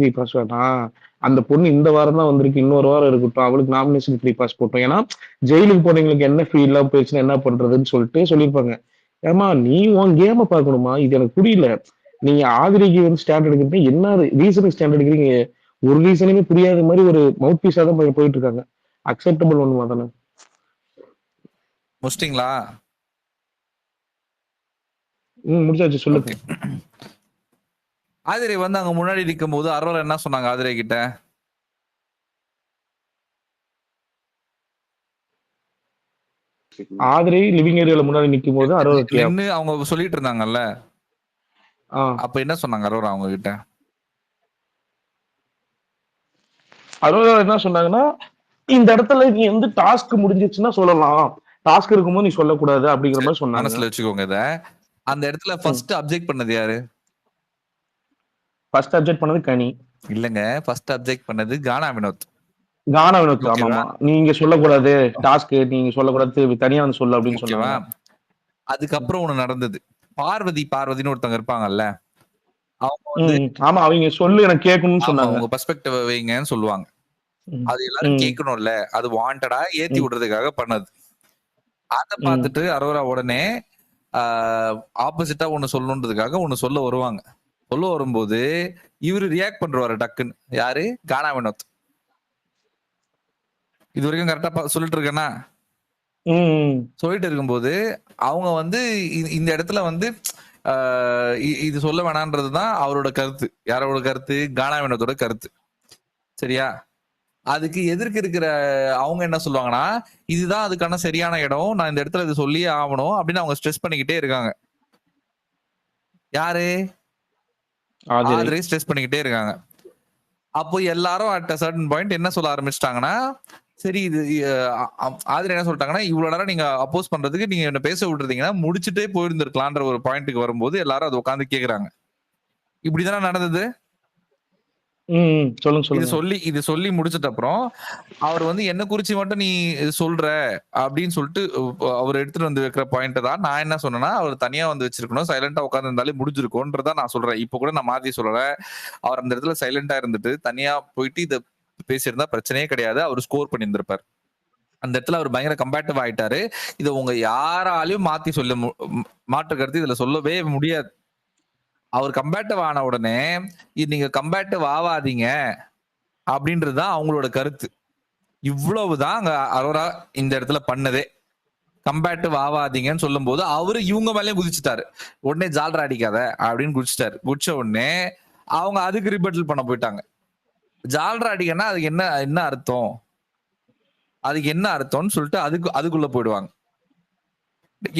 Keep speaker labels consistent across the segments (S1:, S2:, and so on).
S1: Free pass வேணாம். அந்த பொண்ணு இந்த வாரம் தான் வந்திருக்கு. இன்னொரு வாரம் இருக்கட்டும். அவளுக்கு நாமினேஷன் ஃப்ரீ பாஸ் போட்டோம். ஏன்னா, ஜெயிலுக்கு போனவங்களுக்கு என்ன ஃப்ரீ இல்லாம போயிருச்சுன்னா என்ன பண்றதுன்னு சொல்லிட்டு சொல்லியிருப்பாங்க. ஏம்மா நீ உன் கேம பார்க்கணுமா? இது எனக்கு புரியல. நீங்க ஆதிரைக்கு வந்து ஸ்டாண்ட் எடுக்கிறீங்க. என்ன ரீசனுக்கு ஸ்டாண்ட் எடுக்கிறீங்க? ஒரு ரீசனுமே புரியாத மாரி ஒரு மவுத் பீஸா தான் போயிட்டு இருக்காங்க. அக்செப்டபிள் ஒண்ணுமா தானே?
S2: முடிச்சிட்டீங்களா?
S1: முடிச்சாச்சு சொல்லுங்க.
S2: ஓகே. ஆதிரை வந்து அங்க முன்னாடி நிற்கும் போது அரோரா என்ன சொன்னாங்க ஆதிரை கிட்ட?
S1: ஆதிரை லிவிங் ஏரியால முன்னாடி நிக்கும் போது அரோரா
S2: நின்னு அவங்க சொல்லிட்டு இருந்தாங்கல்ல, அப்ப என்ன சொன்னாங்க அரோரா அவங்க கிட்ட?
S1: அரோரா என்ன சொன்னாங்கன்னா, இந்த இடத்துல நீ வந்து டாஸ்க் முடிஞ்சிச்சுன்னா சொல்லலாம். டாஸ்க் இருக்கும்போது நீ சொல்லக்கூடாது அப்படிங்கிற மாதிரி சொன்னாங்க.
S2: மனசுல வச்சுக்கோங்க இத. அந்த இடத்துல ஃபர்ஸ்ட் அப்ஜெக்ட் பண்ணது யாரு?
S1: ஃபர்ஸ்ட் அப்ஜெக்ட் பண்ணது கனி.
S2: இல்லங்க, ஃபர்ஸ்ட் அப்ஜெக்ட் பண்ணது கானா வினோத்.
S1: கானா வினோத். ஆமா. நீங்க சொல்லக்கூடாது டாஸ்க், நீங்க சொல்லக்கூடாது, தனியா வந்து சொல்லு அப்படின்னு சொன்னாங்க.
S2: அதுக்கப்புறம் ஒண்ணு நடந்தது. பார்வதின்னு ஒருத்தவங்க இருப்பாங்கல்ல, அவங்க வந்து
S1: ஆமா அவங்க சொல்லு எனக்கு கேட்கணும்னு சொன்னாங்க.
S2: உங்க பெர்ஸ்பெக்டிவ் வைங்கன்னு சொல்லுவாங்க. அது எல்லாரும் கேட்கணும்ல, அது வாண்டடா ஏத்தி விடுறதுக்காக பண்ணது. அத பார்த்துட்டு அரோரா உடனே ஆப்போசிட்டா ஒண்ணு சொல்லணுன்றதுக்காக ஒண்ணு சொல்ல வருவாங்க. சொல்ல வரும்போது இவரு ரியாக்ட் பண்றாரு டக்குன்னு. யாரு? கானா வினோத். இது வரைக்கும் கரெக்டா சொல்லிட்டு இருக்கேன்னா? சொல்லிட்டு இருக்கும்போது அவங்க வந்து இந்த இடத்துல வந்து இது சொல்ல வேணான்றதுதான் அவரோட கருத்து. யாரோட கருத்து? கானா வினோத்தோட கருத்து. சரியா? அதுக்கு எதிர்க்கு இருக்கிற அவங்க என்ன சொல்லுவாங்கன்னா, இதுதான் அதுக்கான சரியான இடம், நான் இந்த இடத்துல இது சொல்லியே ஆகணும் அப்படின்னு அவங்க ஸ்ட்ரெஸ் பண்ணிக்கிட்டே இருக்காங்க. யாரு? ஆதிரை ஸ்ட்ரெஸ் பண்ணிக்கிட்டே இருக்காங்க. அப்போ எல்லாரும் அட் அ சர்டன் பாயிண்ட் என்ன சொல்ல ஆரம்பிச்சிட்டாங்கன்னா, சரி இது ஆதிரை என்ன சொல்லிட்டாங்கன்னா, இவ்வளவு நேரம் நீங்க அப்போஸ் பண்றதுக்கு நீங்க என்ன பேச விட்டுருந்தீங்கன்னா முடிச்சுட்டே போயிருந்திருக்கலான்ற ஒரு பாயிண்ட்டுக்கு வரும்போது எல்லாரும் அதை உட்காந்து கேக்குறாங்க. இப்படிதானே நடந்தது? இது சொல்லி முடிச்சிட்ட அப்புறம் அவர் வந்து என்ன குறிச்சு மட்டும் நீ சொல்ற அப்படின்னு சொல்லிட்டு அவர் எடுத்துட்டு வந்து வைக்கிற பாயிண்ட் தான் நான் என்ன சொன்னேன்னா, அவர் தனியா வந்து வச்சிருக்கணும், சைலண்டா உட்கார்ந்து இருந்தாலே முடிஞ்சிருக்கும்ன்றதான் நான் சொல்றேன். இப்ப கூட நான் மாத்தி சொல்லல. அவர் அந்த இடத்துல சைலண்டா இருந்துட்டு தனியா போயிட்டு இதை பேசியிருந்தா பிரச்சனையே கிடையாது, அவர் ஸ்கோர் பண்ணியிருந்திருப்பார். அந்த இடத்துல அவர் பயங்கர கம்பேட்டிவ் ஆயிட்டாரு. இதை உங்க யாராலையும் மாத்தி சொல்ல மாற்று கருத்து இதுல சொல்லவே முடியாது. அவர் கம்பேட்டிவ் ஆன உடனே இது நீங்க கம்பேட்டிவ் ஆவாதீங்க அப்படின்றதுதான் அவங்களோட கருத்து. இவ்வளவுதான் அங்க அரோரா இந்த இடத்துல பண்ணதே. கம்பேட்டிவ் ஆவாதீங்கன்னு சொல்லும் போது அவரு இவங்க மேலேயும் குதிச்சுட்டாரு. உடனே ஜால்ரா அடிக்காத அப்படின்னு குதிச்சுட்டாரு. குதிச்ச உடனே அவங்க அதுக்கு ரிபட்டல் பண்ண போயிட்டாங்க. ஜால்ரா அடிக்கன்னா அதுக்கு என்ன அர்த்தம், அதுக்கு என்ன அர்த்தம்னு சொல்லிட்டு அதுக்குள்ள போயிடுவாங்க.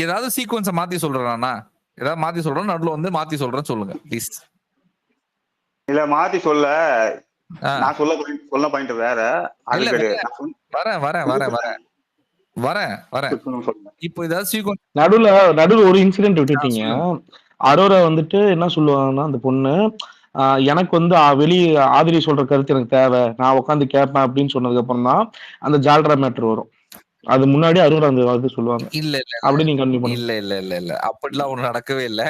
S2: ஏதாவது சீக்வன்ஸை மாத்தி சொல்றானா? ஏதாவது மாத்தி சொல்றோம், நடுவில் வந்து மாத்தி சொல்றேன்னு சொல்லுங்க ப்ளீஸ்.
S3: இல்ல மாத்தி சொல்ல, நான் சொல்ல பாயிண்ட் வேற.
S2: வரேன். இப்போ ஏதாவது சீக்வன்ஸ்
S1: நடுவுல ஒரு இன்சிடென்ட் விட்டுட்டீங்க. அரோரா வந்துட்டு என்ன சொல்லுவாங்கன்னா, அந்த பொண்ணு எனக்கு வந்து வெளியே ஆதிரி சொல்ற கருத்து எனக்கு தேவை, நான் உட்காந்து கேட்பேன் அப்படின்னு சொன்னதுக்கு அப்புறம் தான் அந்த ஜால்ரா மேட்டர் வரும். அது முன்னாடி அரோரா அந்த வார்த்தை சொல்லுவாங்க.
S2: இல்ல
S1: அப்படி நீங்க கண்டிப்பா
S2: இல்ல அப்படிலாம் ஒண்ணு நடக்கவே இல்ல.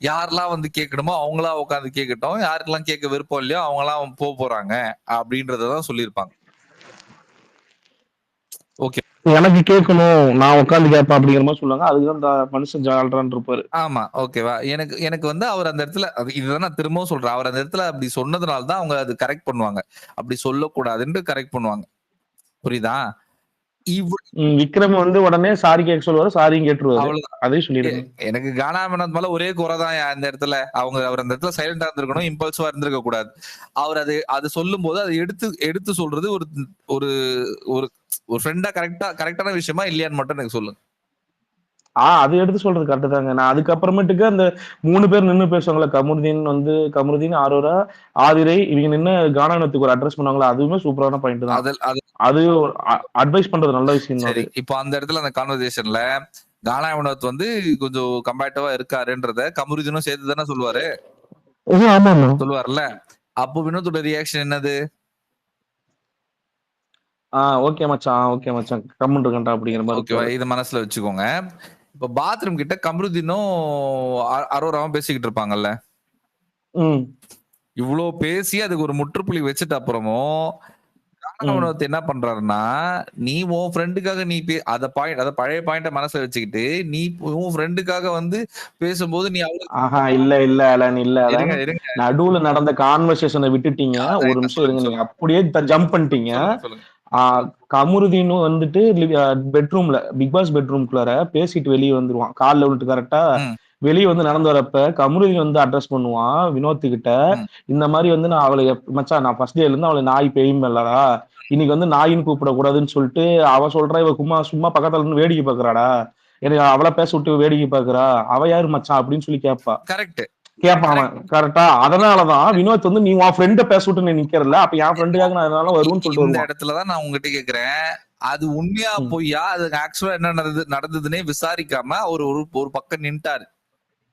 S2: யாரெல்லாம் வந்து கேட்கணுமோ அவங்களா உட்காந்து கேட்கட்டும், யாருக்கெல்லாம் கேட்க விருப்பம் இல்லையோ அவங்களாம் போறாங்க அப்படின்றதான் சொல்லியிருப்பாங்க. ஓகே, எனக்கு கேட்கணும், நான் உட்காந்து கேட்பேன் அப்படிங்கிற மாதிரி சொல்லுவாங்க. அதுதான் இந்த மனுஷன் ஜால்ரான் இருப்பாரு. ஆமா, ஓகேவா. எனக்கு வந்து அவர் அந்த இடத்துல இதுதான் நான் திரும்பவும் சொல்றேன். அவர் அந்த இடத்துல அப்படி சொன்னதுனால தான் அவங்க அது கரெக்ட் பண்ணுவாங்க. அப்படி சொல்லக்கூடாதுன்னு கரெக்ட் பண்ணுவாங்க. புரியுதா? விக்ரம் வந்து உடனே சாரி கேட்க சொல்லுவாரு, சாரியும் கேட்டுருவாரு. அதே சொல்லிடுங்க. எனக்கு கானா வினோத் மேல ஒரே குறைதான் அந்த இடத்துல. அவர் அந்த இடத்துல சைலண்டா இருந்திருக்கணும், இம்பல்சிவா இருந்திருக்க கூடாது. அவர் அது சொல்லும் போது அதை எடுத்து சொல்றது ஒரு ஒரு ஃப்ரெண்டா கரெக்டான விஷயமா இல்லையான்னு மட்டும் எனக்கு சொல்லுங்க. அது எடுத்து சொல்றது கரெக்ட் தாங்க. நான் அதுக்கப்புறமேட்டுக்கு அந்த 3 பேர் நின்னு பேசுவாங்களா, கமருதீன், ஆரோரா, ஆதிரை, இவங்க நின்னு கானானத்துக்கு ஒரு அட்ரஸ் பண்ணாங்களா, அதுவுமே சூப்பரான பாயிண்ட் தான். அது அட்வைஸ் பண்றது நல்ல விஷயம் தான். இப்போ அந்த இடத்துல அந்த கான்வர்சேஷன்ல கானா வினோத் வந்து கொஞ்சம் கம்பேட்டிவா இருக்காருன்றத கமருதீனும் சேர்த்து தானே சொல்லுவாரு. சொல்லுவார்ல. அப்போ வினோத்தோட ரியாக்ஷன் என்னது? ஓகே மச்சான் கம்முன்னு இருக்கேன்டா அப்படிங்கிற மாதிரி. ஓகேவா, இத மனசுல வச்சுக்கோங்க. இப்ப பாத்ரூம் கிட்ட கமருதீனும் அரோராவும் பேசிக்கிட்டு இருப்பாங்கல்ல. இவ்வளவு பேசி அதுக்கு ஒரு முற்றுப்புள்ளி வச்சுட்டு அப்புறமும் என்ன பண்றாருன்னா, நீ உன் ஃப்ரெண்டுக்காக நீ அத பழைய பாயிண்ட மனசுல வச்சுக்கிட்டு நீ உன் ஃப்ரெண்டுக்காக வந்து பேசும்போது நீ
S1: இல்ல அலன்
S2: இருங்க
S1: நடுவுல நடந்த கான்வர்சேஷனை விட்டுட்டீங்க. ஒரு நிமிஷம் இருங்க, நீங்க அப்படியே ஜம்ப் பண்ணிட்டீங்க. கமருதீனும் வந்துட்டு பெட்ரூம்ல பிக் பாஸ் பெட்ரூம்குள்ளார பேசிட்டு வெளியே வந்துருவான். காலில் விட்டு கரெக்டா வெளியே வந்து நடந்து வரப்ப கமருதீன் வந்து அட்ரஸ் பண்ணுவான் வினோத் கிட்ட. இந்த மாதிரி வந்து நான் அவளை மச்சான் நான் ஃபர்ஸ்ட் டேல இருந்து அவளை நாய் பேயும் இல்லடா, இன்னைக்கு வந்து நாயின்னு கூப்பிடக்கூடாதுன்னு சொல்லிட்டு அவ சொல்றா, இவ சும்மா பக்கத்துல இருந்து வேடிக்கை பாக்குறாடா, எனக்கு அவளை பேச விட்டு வேடிக்கை பாக்குறா, அவ யாரு மச்சான் அப்படின்னு சொல்லி கேட்பா.
S2: கரெக்ட்
S1: கேட்பான் கரெக்டா. அதனாலதான் வினோத் வந்து நீ உன் ஃப்ரெண்ட பேச விட்டு நீ நிக்கிறல, அப்ப என் ஃப்ரெண்டுக்காக நான் அதனால வருவேன்னு சொல்லிட்டு
S2: இந்த இடத்துலதான் நான் உங்ககிட்ட கேக்குறேன், அது உண்மையா பொய்யா, அது ஆக்சுவலா என்ன நடந்ததுன்னே விசாரிக்காம அவர் ஒரு பக்கம் நின்ட்டாரு.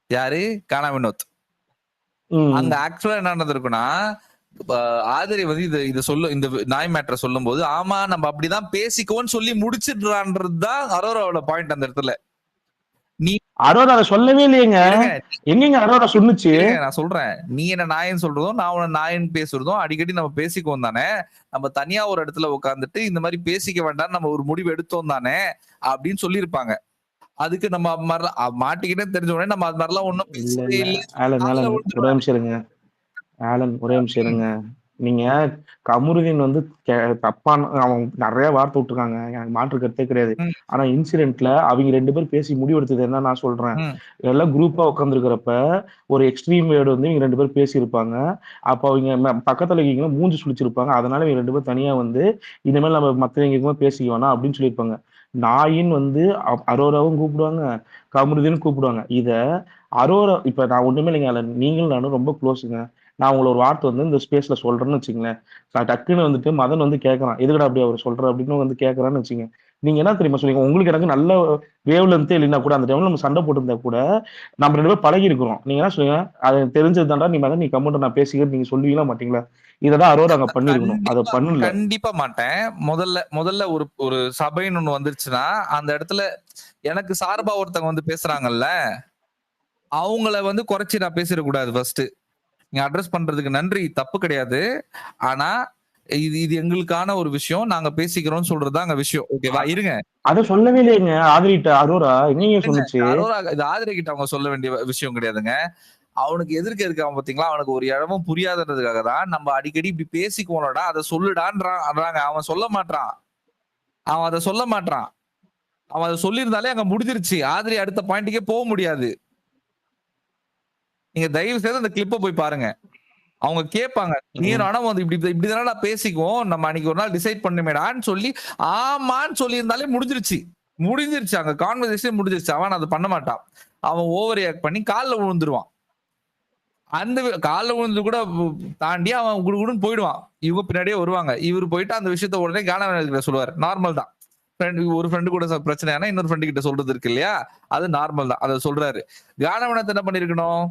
S2: யாரு? கானா வினோத். அங்க ஆக்சுவலா என்ன நடந்திருக்குன்னா, ஆதிரி வந்து இந்த நாய் மேட்டரை சொல்லும் போது ஆமா நம்ம அப்படிதான் பேசிக்கோன்னு சொல்லி முடிச்சிடுறான்றதுதான் அரோராவோட பாயிண்ட் அந்த இடத்துல. நீ
S1: அரோரா சொல்லவே இல்லையேங்க, எங்கங்க அரோரா சொன்னுச்சு?
S2: நான் சொல்றேன், நீ என்ன நாயன்னு சொல்றதும் நான் உன நாயன்னு பேசுறதும் அடிக்கடி நம்ம பேசிக்குவோம் தானே, நம்ம தனியா ஒரு இடத்துல உட்காந்துட்டு இந்த மாதிரி பேசிக்க வேண்டாம் நம்ம ஒரு முடிவு எடுத்தோம் தானே அப்படின்னு சொல்லியிருப்பாங்க. அதுக்கு நம்ம மாட்டிக்கிட்டே தெரிஞ்ச உடனே நம்ம அது மாதிரிலாம் ஒண்ணும் பேசவே இல்லை.
S1: ஒரே நிமிஷம் இருங்க ஆலன், ஒரே நிமிஷம் இருங்க. நீங்க கமருதீன் வந்து தப்பான அவன் நிறைய வார்த்தை விட்டுருக்காங்க, எனக்கு மாற்று கருத்தே கிடையாது. ஆனா இன்சிடென்ட்ல அவங்க 2 பேரும் பேசி முடிவெடுத்தது என்ன நான் சொல்றேன், எல்லாம் குரூப்பா உட்காந்துருக்கிறப்ப ஒரு எக்ஸ்ட்ரீம் வேர்டு வந்து இவங்க 2 பேரும் பேசியிருப்பாங்க. அப்ப அவங்க பக்கத்துல இருக்கீங்க மூஞ்சி சுழிச்சிருப்பாங்க. அதனால இவங்க 2 பேரும் தனியா வந்து இனிமேல் நம்ம மத்தவங்க பேசிக்க வேணாம் அப்படின்னு சொல்லியிருப்பாங்க. நாயின் வந்து அரோராவும் கூப்பிடுவாங்க, கமருதீனும் கூப்பிடுவாங்க. இத அரோரா இப்ப நான் ஒண்ணுமே இல்லைங்க, நீங்களும் நானும் ரொம்ப க்ளோஸுங்க. நான் உங்களை ஒரு வார்த்தை வந்து இந்த ஸ்பேஸ்ல சொல்றேன்னு வச்சுங்களேன், டக்குன்னு வந்துட்டு மதன் வந்து கேட்கறான், எதுக்கடா அப்படி அவர் சொல்ற அப்படின்னு வந்து கேட்கறான்னு வச்சுங்க, நீங்க என்ன தெரியுமா சொல்லுவீங்க, உங்களுக்கு எனக்கு நல்ல வேவ் லென்த்தே இல்லைன்னா கூட அந்த டைம்ல நம்ம சண்டை போட்டுருந்தா கூட நம்ம 2 பேரும் பழகி இருக்கிறோம். நீங்க என்ன சொல்லுவீங்க, அது தெரிஞ்சது தாண்டா நீ மதன், நீ கம்முன்ட்டு நான் பேசிக்கிட்டு நீங்க சொல்லுவீங்களா மாட்டீங்களா? இததான் அரோரா அங்க பண்ணிருக்கணும், அதை பண்ணல.
S2: கண்டிப்பா மாட்டேன். முதல்ல ஒரு சபைன்னு ஒண்ணு வந்துருச்சுன்னா அந்த இடத்துல எனக்கு சார்பா ஒருத்தவங்க வந்து பேசுறாங்கல்ல, அவங்கள வந்து குறைச்சி நான் பேசிடக்கூடாது. ஃபர்ஸ்ட் நீங்க அட்ரஸ் பண்றதுக்கு நன்றி, தப்பு கிடையாது. ஆனா இது எங்களுக்கான ஒரு விஷயம், நாங்க பேசிக்கிறோம் சொல்றது அங்க விஷயம். ஓகேவா? இருங்க,
S1: அத சொல்லவே இல்லையேங்க ஆதிரிட்ட. அரோரா எங்கேங்க சொன்னுச்சு?
S2: அரோரா இது ஆதிரி கிட்ட அவங்க சொல்ல வேண்டிய விஷயம் கிடையாதுங்க. அவனுக்கு எதிர்க்க இருக்கான் பாத்தீங்களா, அவனுக்கு ஒரு இடமும் புரியாததுக்காக தான் நம்ம அடிக்கடி இப்படி பேசிக்கோனடா, அதை சொல்லுடான்றாங்க. அவன் சொல்ல மாட்டான், அவன் அதை சொல்ல மாட்டான். அவன் அதை சொல்லியிருந்தாலே அங்க முடிஞ்சிருச்சு, ஆதிரி அடுத்த பாயிண்ட்டுக்கே போக முடியாது. நீங்க தயவு செய்து அந்த கிளிப்பை போய் பாருங்க. அவங்க கேட்பாங்க, நீரானா வந்து இப்படிதானடா பேசிக்குவோம், நம்ம அன்னைக்கு ஒரு நாள் டிசைட் பண்ணுமேடான்னு சொல்லி ஆமான்னு சொல்லி இருந்தாலே முடிஞ்சிருச்சு அங்க கான்வர்சேஷன் முடிஞ்சிருச்சு. அவன் அதை பண்ண மாட்டான், அவன் ஓவர் ரியாக்ட் பண்ணி காலில் விழுந்துருவான். அந்த காலில் விழுந்து கூட தாண்டி அவன் குடுகுடுன்னு போயிடுவான். இவங்க பின்னாடியே வருவாங்க. இவர் போயிட்டு அந்த விஷயத்த உடனே கானவன் சொல்லுவார், நார்மல் தான். ஒரு ஃப்ரெண்டு கூட பிரச்சனை இன்னொரு ஃப்ரெண்டு கிட்ட சொல்றது இருக்கு இல்லையா, அது நார்மல் தான். அதை சொல்றாரு. கானவனத்தை என்ன பண்ணிருக்கணும்,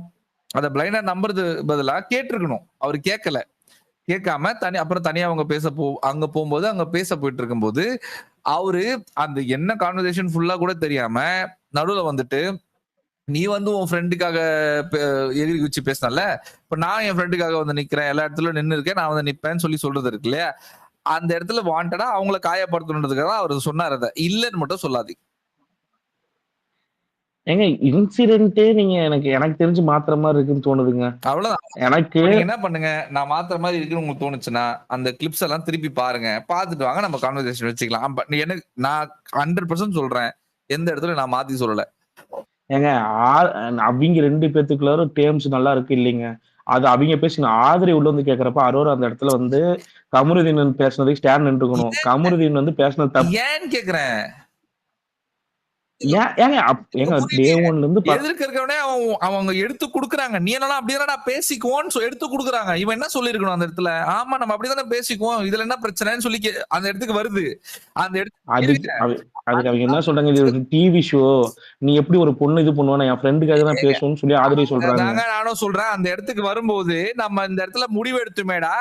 S2: அதை பிளைண்டா நம்புறது பதிலா கேட்டிருக்கணும். அவர் கேட்கல. கேட்காம அப்புறம் தனியா அவங்க அங்க போகும்போது அங்க பேச போயிட்டு இருக்கும்போது அவரு அந்த என்ன கான்வர்சேஷன் ஃபுல்லா கூட தெரியாம நடுவுல வந்துட்டு, நீ வந்து உன் ஃப்ரெண்டுக்காக எகிரி குச்சி பேசினல, இப்ப நான் என் ஃப்ரெண்டுக்காக வந்து நிக்கிறேன், எல்லா இடத்துலயும் நின்று இருக்கேன், நான் வந்து நிப்பேன்னு சொல்றது இருக்கு இல்லையா, அந்த இடத்துல வாண்டடா அவங்கள காயப்படுத்தணுன்றதுக்காக அவர் சொன்னார். அதை இல்லைன்னு மட்டும் சொல்லாதீங்க.
S1: ஏங்க இன்சிடென்ட்டே நீங்க எனக்கு தெரிஞ்சு மாத்திர மாதிரி இருக்குன்னு தோணுதுங்க.
S2: அவ்வளவுதான்.
S1: எனக்கு
S2: என்ன பண்ணுங்க, நான் மாத்திர மாதிரி இருக்குன்னு உங்களுக்கு தோணுச்சுன்னா அந்த கிளிப்ஸ் எல்லாம் திருப்பி பாருங்க, பாத்துட்டு வாங்க, நம்ம கான்வர்சேஷன் வச்சுக்கலாம். எனக்கு நான் 100% சொல்றேன், எந்த இடத்துல நான் மாத்தி சொல்லல.
S1: ஏங்க அவங்க 2 பேத்துக்குள்ள டேர்ம்ஸ் நல்லா இருக்கு இல்லைங்க, அது அவங்க பேசின ஆதிரி உள்ள வந்து கேக்குறப்ப அரோரா அந்த இடத்துல வந்து கமருதீன் பேசுனதுக்கு ஸ்டாண்ட் நின்றுக்கணும். கமருதீன் வந்து பேசுனது தப்பு
S2: ஏன்னு கேக்குறேன். எதிர்க்க இருக்கவனே அவங்க எடுத்து குடுக்குறாங்க, நீ என்னன்னா அப்படிதானடா பேசிக்குவோன்னு எடுத்து குடுக்குறாங்க. இவன் என்ன சொல்லிருக்கணும் அந்த இடத்துல, ஆமா நம்ம அப்படிதானே பேசிக்குவோம், இதுல என்ன பிரச்சனைன்னு சொல்லி அந்த இடத்துக்கு வருது. அந்த
S1: அதுக்கு அவங்க என்ன சொல்றாங்க, இது டிவி ஷோ, நீ எப்படி ஒரு பொண்ணு இது பண்ணுவானா, என் ஃப்ரெண்டுக்காக தான் பேசுவோம்னு சொல்லி ஆதிரி சொல்றாங்க.
S2: நானும் சொல்றேன், அந்த இடத்துக்கு வரும்போது நம்ம இந்த இடத்துல முடிவு எடுத்துமேடா,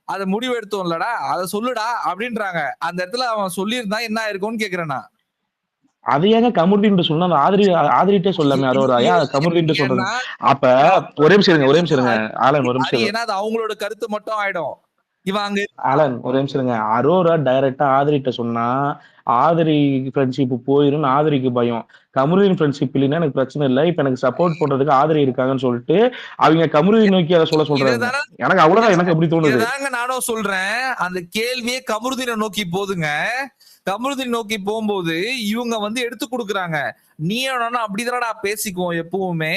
S2: அதை முடிவு எடுத்தோம்லடா, அதை சொல்லுடா அப்படின்றாங்க. அந்த இடத்துல அவன் சொல்லியிருந்தா என்ன ஆயிருக்கும்னு கேக்குறேன் நான்.
S1: அது ஏங்க கமருதீன் சொன்னா அந்த ஆதிரிட்டே சொல்லாமே அரோரா, ஏன் கமருதீன் சொல்றது?
S2: ஏன்னா
S1: அப்ப ஒரே நிமிஷம் இருங்க, ஒரே நிமிஷம் இருங்க ஆலன், ஒரு நிமிஷம் இருங்க.
S2: ஏன்னா அது அவங்களோட கருத்து மட்டும் ஆயிடும். இவன் அங்க
S1: ஆலன் ஒரு நிமிஷம் இருங்க. அரோரா டைரக்டா ஆதிரிட்ட சொன்னா ஆதிரி ஃப்ரெண்ட்ஷிப் போயிரும், ஆதிரிக்கு பயம். கமருதீன் ஃப்ரெண்ட்ஷிப் இல்லைன்னா எனக்கு பிரச்சனை இல்லை, இப்ப எனக்கு சப்போர்ட் பண்றதுக்கு ஆதிரி இருக்காங்கன்னு சொல்லிட்டு அவங்க கமருதீன் நோக்கி அதை சொல்றாங்க.
S2: இததானே
S1: எனக்கு அவ்வளவுதான், எனக்கு எப்படி தோணுது.
S2: இததாங்க நானும் சொல்றேன். அந்த கேள்வியே கமருதீனை நோக்கி போதுங்க. கமருதீன் நோக்கி போகும்போது இவங்க வந்து எடுத்து கொடுக்குறாங்க. நீ என்ன அப்படிதானடா பேசிக்குவோம் எப்பவுமே,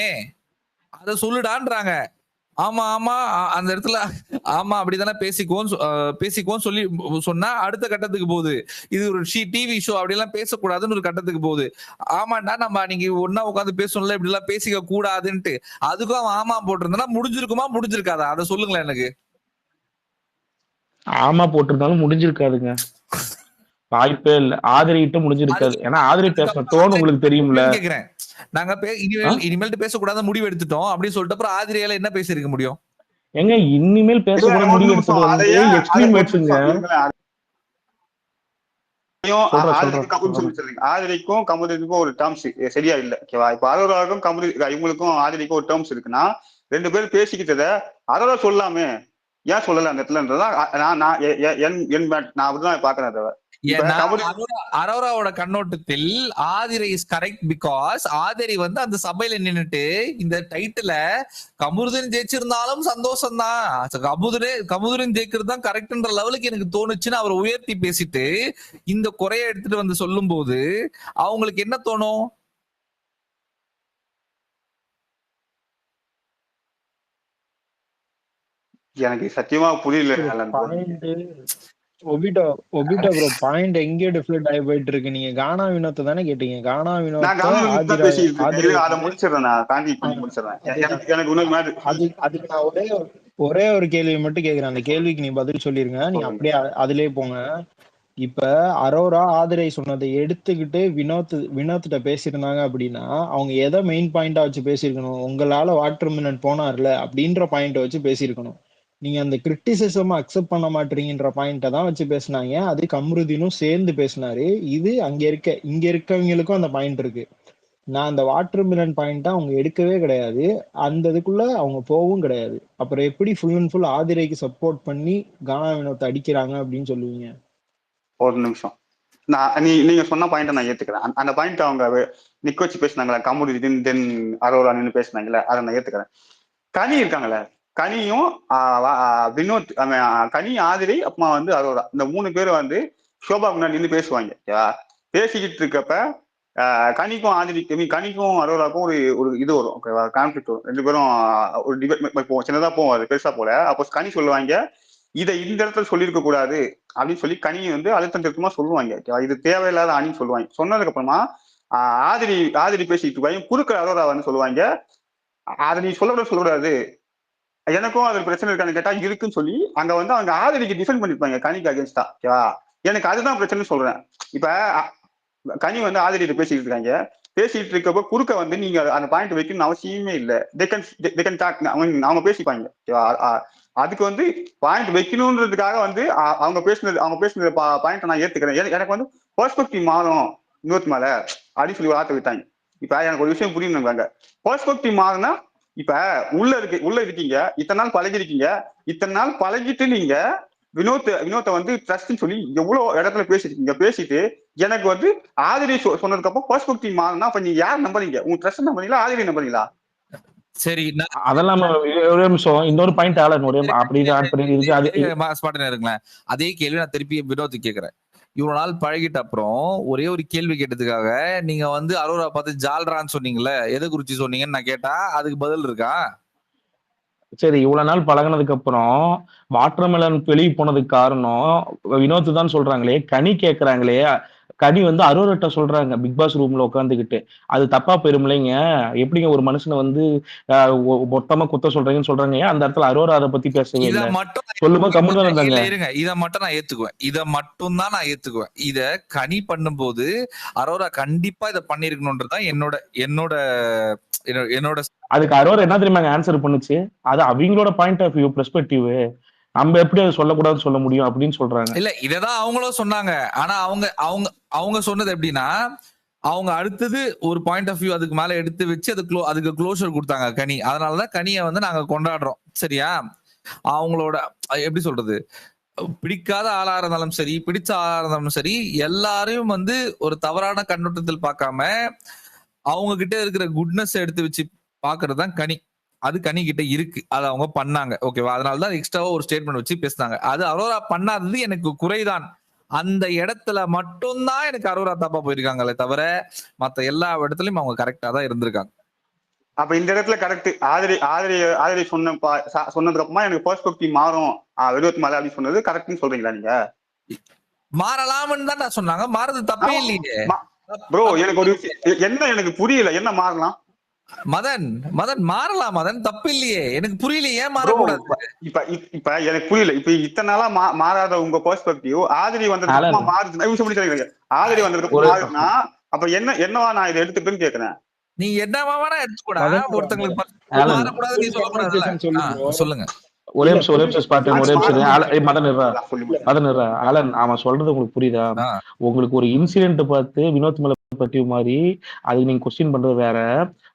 S2: அத சொல்லுடான்றாங்க. ஆமா ஆமா அந்த இடத்துல ஆமா அப்படிதானே பேசிக்குவோம் சொல்லி சொன்னா அடுத்த கட்டத்துக்கு போகுது. இது ஒரு டிவி ஷோ, அப்படி எல்லாம் பேசக்கூடாதுன்னு ஒரு கட்டத்துக்கு போகுது. ஆமாண்டா நம்ம நீங்க ஒன்னா உட்காந்து பேசணும்ல, இப்படி எல்லாம் பேசிக்க கூடாதுன்ட்டு அதுக்கும் அவன் ஆமா போட்டிருந்தா முடிஞ்சிருக்குமா முடிஞ்சிருக்காதா? அதை சொல்லுங்களேன் எனக்கு.
S1: ஆமா போட்டிருந்தாலும் முடிஞ்சிருக்காதுங்க, வாய்ப்பே இல்ல. ஆதிரிகிட்ட முடிஞ்சிருக்காது. ஏன்னா ஆதிரி பேசின டோன் உங்களுக்கு தெரியும்ல.
S2: கேக்குறேன், நாங்க இனிமேல் பேசக்கூடாத முடிவு எடுத்துட்டோம் அப்படின்னு சொல்லிட்டு அப்புறம் ஆதிரியால என்ன பேசியிருக்க முடியும்?
S1: எங்க இனிமேல் பேசக்கூட முடிவு எடுத்தது வந்து எக்ஸ்ட்ரீம் வேர்ட்ஸுங்க.
S3: ஆதிரிக்கும் கமருதீனுக்கும் ஒரு டேர்ம்ஸ் சரியா இல்ல, ஓகேவா? இப்ப அரோராவுக்கும் இவங்களுக்கும் ஆதிரிக்கும் ஒரு டேர்ம்ஸ் இருக்குன்னா 2 பேரும் பேசிக்கிட்டத அரோரா சொல்லாமே, ஏன் சொல்லல அந்த இடத்துலன்றதான் நான் அப்படிதான் பாக்குறேன்.
S2: அரோராவோட கண்ணோட்டத்தில் Aathirai is correct because Aathirai வந்து அந்த சபையில நின்னுட்டு இந்த டைட்டில கமருதீன் ஜெயிச்சிருந்தாலும் சந்தோஷம் தான், கமருதீன் ஜெயிக்கிறது தான் கரெக்ட்ன்ற லெவலுக்கு எனக்கு தோணுச்சுன்னு அவர் உயர்த்தி பேசிட்டு இந்த குறைய எடுத்துட்டு வந்து சொல்லும் போது அவங்களுக்கு என்ன தோணும்?
S3: எனக்கு சத்தியமா புரியல.
S4: ஒபிட்டா ப்ரோ பாயிண்ட் எங்கேயோ டிஃப்ளெக்ட் ஆகி போயிட்டு இருக்கு. நீங்க கானா வினோத்தை தானே கேட்டீங்க. கானா வினோத் அதுக்கு நான் ஒரே ஒரு கேள்வி மட்டும் கேக்குறேன். அந்த கேள்விக்கு நீ பதில் சொல்லிருங்க, நீ அப்படியே அதுலயே போங்க. இப்ப அரோரா ஆதிரை சொன்னதை எடுத்துக்கிட்டு வினோத்திட்ட பேசியிருந்தாங்க அப்படின்னா அவங்க எதை மெயின் பாயிண்டா வச்சு பேசியிருக்கணும்? உங்களால வாட்டர் மிலன் போனார்ல அப்படின்ற பாயிண்ட வச்சு பேசியிருக்கணும். நீங்க அந்த கிரிட்டிசிசம் அக்செப்ட் பண்ண மாட்டீங்கன்ற பாயிண்ட தான் வச்சு பேசினாங்க. அது கமருதீனும் சேர்ந்து பேசினாரு. இது இங்க இருக்கவங்களுக்கும் அந்த பாயிண்ட் இருக்கு. நான் அந்த வாட்டர் மிலன் பாயிண்ட்டா அவங்க எடுக்கவே கிடையாது, அந்த இதுக்குள்ள அவங்க போகவும் கிடையாது. அப்புறம் எப்படி ஃபுல் அண்ட் ஃபுல் ஆதிரைக்கு சப்போர்ட் பண்ணி கானா வினோத்தை அடிக்கிறாங்க அப்படின்னு சொல்லுவீங்க?
S3: ஒரு நிமிஷம், நீங்க சொன்ன பாயிண்ட நான் ஏத்துக்கிறேன். அந்த பாயிண்ட் அவங்க நிக்க வச்சு பேசினாங்களா, கமருதீன் தென் அரோரா நின்று பேசினாங்களே, அதை நான் ஏத்துக்கிறேன். கனி இருக்காங்களே, கனியும் வினோத், கனி ஆதிரை அப்புறமா வந்து அரோரா, இந்த 3 பேரும் வந்து ஷோபா முன்னாடி நின்று பேசுவாங்க. பேசிக்கிட்டு இருக்கப்ப கனிக்கும் கனிக்கும் அரோராக்கும் ஒரு இது வரும், ஓகேவா? கான்ஃபிளிக்ட் வரும். 2 பேரும் ஒரு டிபேட் போவோம், சின்னதா போவோம், அது பெருசா போல. அப்போ கனி சொல்லுவாங்க இதை இந்த இடத்துல சொல்லியிருக்க கூடாது அப்படின்னு சொல்லி கனி வந்து அழுத்தம் திருத்தமா சொல்லுவாங்க, ஓகேவா? இது தேவையில்லாத அணின்னு சொல்லுவாங்க. சொன்னதுக்கு அப்புறமா ஆதிரி பேசிட்டு இருப்பாங்க, குறுக்க அரோரா வந்து சொல்லுவாங்க அதை நீ சொல்லக்கூடாது, எனக்கும் அது பிரச்சனை இருக்கான்னு கேட்டா இருக்குன்னு சொல்லி அங்க வந்து அவங்க ஆதிரிக்கு டிஃபெண்ட் பண்ணிருப்பாங்க கனிக்கு அகேன்ஸ்டா, ஓகேவா? எனக்கு அதுதான் பிரச்சனைன்னு சொல்றேன். இப்ப கனி வந்து ஆதிரியிட்ட பேசிட்டு இருக்காங்க, பேசிட்டு இருக்கப்போ குறுக்க வந்து நீங்க அந்த பாயிண்ட் வைக்கணும்னு அவசியமே இல்லை. அவங்க பேசிப்பாங்க, ஓகேவா? அதுக்கு வந்து பாயிண்ட் வைக்கணும்ன்றதுக்காக வந்து அவங்க பேசுனது பாயிண்ட் நான் ஏத்துக்கிறேன். எனக்கு வந்து பெர்ஸ்பெக்டிவ் மாறும் இன்னொரு மேல அப்படின்னு சொல்லி வார்த்தை விட்டாங்க. இப்ப எனக்கு ஒரு விஷயம் புரியணுங்க, பெர்ஸ்பெக்டிவ் மாறுனா இப்ப உள்ள இருக்கீங்க, இத்தனை நாள் பழகிட்டு நீங்க வினோத்தை வந்து ட்ரஸ்ட்னு சொல்லி எவ்வளவு இடத்துல பேசிருக்கீங்க. பேசிட்டு எனக்கு வந்து ஆதிரி சொன்னதுக்கு அப்புறம் பெர்ஸ்பெக்டிவ் மாறுனா அப்ப நீங்க யார் நம்புறீங்க? உங்க ட்ரஸ்ட் நம்புறீங்களா, ஆதிரி நம்புறீங்களா?
S2: சரி,
S1: அதெல்லாம் ஒரே நிமிஷம், இன்னொரு பாயிண்ட்
S2: இருங்களேன். அதே கேள்வி நான் திருப்பி வினோத் கேக்குறேன். இவ்வளவு நாள் பழகிட்ட அப்புறம் ஒரே ஒரு கேள்வி கேட்டதுக்காக நீங்க வந்து அரோரா பார்த்து ஜால்ரான்னு சொன்னீங்கல்ல, எதை குறிச்சு சொன்னீங்கன்னு நான் கேட்டா அதுக்கு பதில் இருக்கா?
S1: சரி, இவ்வளவு நாள் பழகினதுக்கு அப்புறம் வாட்டர்மெலன் வெளியே போனதுக்கு காரணம் வினோத் தான் சொல்றாங்களே, கனி கேக்குறாங்களே, கனி வந்து அரோரட்ட சொல்றாங்க பிக் பாஸ் ரூம்ல உட்காந்துக்கிட்டு. அது தப்பா போயிருமில்லைங்க? எப்படிங்க ஒரு மனுஷனை வந்து மொத்தமா குத்த சொல்றீங்கன்னு சொல்றாங்க, அந்த இடத்துல அரோரா அதை பத்தி பேசவே இல்லை. சொல்லுமா கம்முன்னு இருந்தாங்க.
S2: இருங்க, இதை மட்டும் நான் ஏத்துக்குவேன், இதை மட்டும் தான் நான் ஏத்துக்குவேன். இத கனி பண்ணும்போது அரோரா கண்டிப்பா இதை பண்ணிருக்கணும்ன்றதுதான் என்னோட
S1: அதுக்கு அரோரா என்ன தெரியுமா ஆன்சர் பண்ணுச்சு? அது அவங்களோட பாயிண்ட் ஆஃப் வியூ பெர்ஸ்பெக்டிவ், நம்ம எப்படி அதை சொல்லக்கூடாதுன்னு சொல்ல முடியும் அப்படின்னு சொல்றாங்க.
S2: இல்ல, இததான் அவங்களும் சொன்னாங்க. ஆனா அவங்க சொன்னது எப்படின்னா, அவங்க அடுத்தது ஒரு பாயிண்ட் ஆஃப் வியூ அதுக்கு மேல எடுத்து வச்சு அதுக்கு க்ளோஷர் கொடுத்தாங்க கனி. அதனாலதான் கனியை வந்து நாங்க கொண்டாடுறோம். சரியா? அவங்களோட எப்படி சொல்றது, பிடிக்காத ஆளா இருந்தாலும் சரி, பிடிச்ச ஆளா இருந்தாலும் சரி, எல்லாரையும் வந்து ஒரு தவறான கண்ணோட்டத்தில் பார்க்காம அவங்க கிட்ட இருக்கிற குட்னஸ் எடுத்து வச்சு பாக்குறது தான் கனி. அது கனி கிட்ட இருக்கு, அது அவங்க பண்ணாங்க. ஓகேவா? அதனாலதான் எக்ஸ்ட்ராவா ஒரு ஸ்டேட்மெண்ட் வச்சு பேசினாங்க. அது அரோரா பண்ணாதது எனக்கு குறைதான். அந்த இடத்துல மட்டும்தான் எனக்கு அரோரா தப்பா போயிருக்காங்களே தவிர மத்த எல்லா இடத்துலயும் அவங்க கரெக்டா தான் இருந்திருக்காங்க.
S3: அப்ப இந்த இடத்துல கரெக்ட். ஆதிரி சொன்னதுக்கு அப்புறமா எனக்கு பெர்ஸ்பெக்டிவ் மாறும் வினோத் மேல அப்படின்னு சொன்னது கரெக்ட்னு சொல்றீங்களா நீங்க?
S2: மாறலாம்னு தான் சொன்னாங்க. மாறது தப்பே இல்லையே
S3: ப்ரோ. எனக்கு ஒரு என்ன எனக்கு புரியல, என்ன மாறலாம்?
S2: மதன் மாறலாம் மதன், தப்பு இல்லையே. எனக்கு புரியல ஏன் மாறக்கூடாது.
S3: இப்ப எனக்கு புரியல. இப்ப இத்தனை நாளா மாறாத உங்க பெர்ஸ்பெக்டிவ் ஆதிரி வந்ததுக்கு மாறுது. ஆதிரி வந்ததுக்கு மாறுதுன்னா அப்ப என்னவா நான் இதை எடுத்துக்கிட்டுன்னு கேக்குறேன்.
S2: நீ என்னவா வேணா எடுத்துக்கூடா, ஒருத்தங்களுக்கு மாறக்கூடாது நீ சொல்லக்கூடாது. சொல்லுங்க.
S1: ஒரே நிமிஷம் ஸ்பாட்டன், ஒரே நிமிஷம். மதன் ஆலன், அவன் சொல்றது உங்களுக்கு புரியுதா? உங்களுக்கு ஒரு இன்சிடென்ட் பார்த்து வினோத் மேல பெர்ஸ்பெக்டிவ் மாதிரி அது நீங்க கொஸ்டின் பண்றது வேற.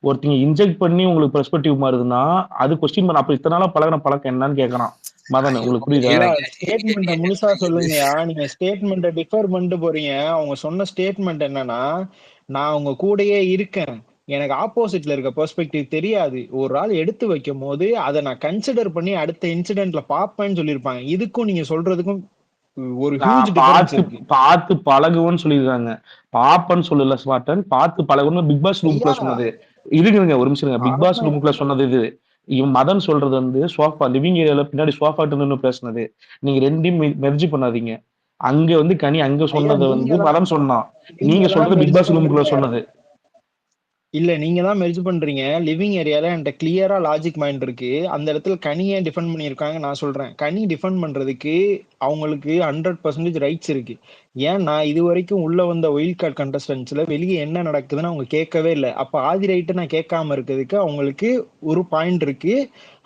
S1: ஒருத்தங்க இன்ஜெக்ட் பண்ணி உங்களுக்கு பெர்ஸ்பெக்டிவ் மாறுதுன்னா அது கொஸ்டின் பண்ண. அப்ப இத்தனை நாளா பழக்கம் என்னன்னு கேட்கறான் மதன். உங்களுக்கு புரியுதா?
S4: ஸ்டேட்மெண்ட்டை முழுசா சொல்லுங்கயா. நீங்க ஸ்டேட்மெண்ட்டை டிஃபர் பண்ணிட்டு போறீங்க. அவங்க சொன்ன ஸ்டேட்மெண்ட் என்னன்னா, நான் உங்க கூடயே இருக்கேன், எனக்கு ஆப்போசிட்ல இருக்க பெர்ஸ்பெக்டிவ் தெரியாது, ஒரு ஆள் எடுத்து வைக்கும் போது அதை நான் கன்சிடர் பண்ணி அடுத்த இன்சிடென்ட்ல பாப்பேன்னு சொல்லியிருப்பாங்க. இதுக்கும் நீங்க சொல்றதுக்கும் ஒரு ஹியூஜ் டிஃபரன்ஸ் இருக்கு.
S1: பார்த்து பழகுவோன்னு சொல்லியிருக்காங்க, பாப்பன்னு சொல்லல ஸ்மார்டன். பார்த்து பழகுன்னு பிக் பாஸ் ரூம்குள்ள சொன்னது. இருக்குங்க ஒரு நிமிஷம். பிக் பாஸ் ரூம்குள்ள சொன்னது இது. இவன் மதன் சொல்றது வந்து சோஃபா லிவிங் ஏரியால பின்னாடி சோஃபா நின்னு பேசுனது. நீங்க ரெண்டையும் மெர்ஜ் பண்ணாதீங்க. அங்க வந்து கனி அங்க சொன்னதை வந்து மதன் சொன்னான். நீங்க சொல்றது பிக் பாஸ் ரூம்குள்ள சொன்னது
S4: இல்ல. நீங்க தான் மெர்ஜ் பண்றீங்க. லிவிங் ஏரியால என்கிட்ட கிளியரா லாஜிக் மைண்ட் இருக்கு. அந்த இடத்துல கனியை டிஃபெண்ட் பண்ணியிருக்காங்க. நான் சொல்றேன், கனி டிஃபெண்ட் பண்றதுக்கு அவங்களுக்கு 100% ரைட்ஸ் இருக்கு. ஏன்னா இது வரைக்கும் உள்ள வந்த ஒயில்ட் கார்டு கண்டஸ்டன்ஸ்ல வெளியே என்ன நடக்குதுன்னு அவங்க கேட்கவே இல்லை. அப்ப ஆதி ரைட்டு நான் கேட்காம இருக்கிறதுக்கு அவங்களுக்கு ஒரு பாயிண்ட் இருக்கு,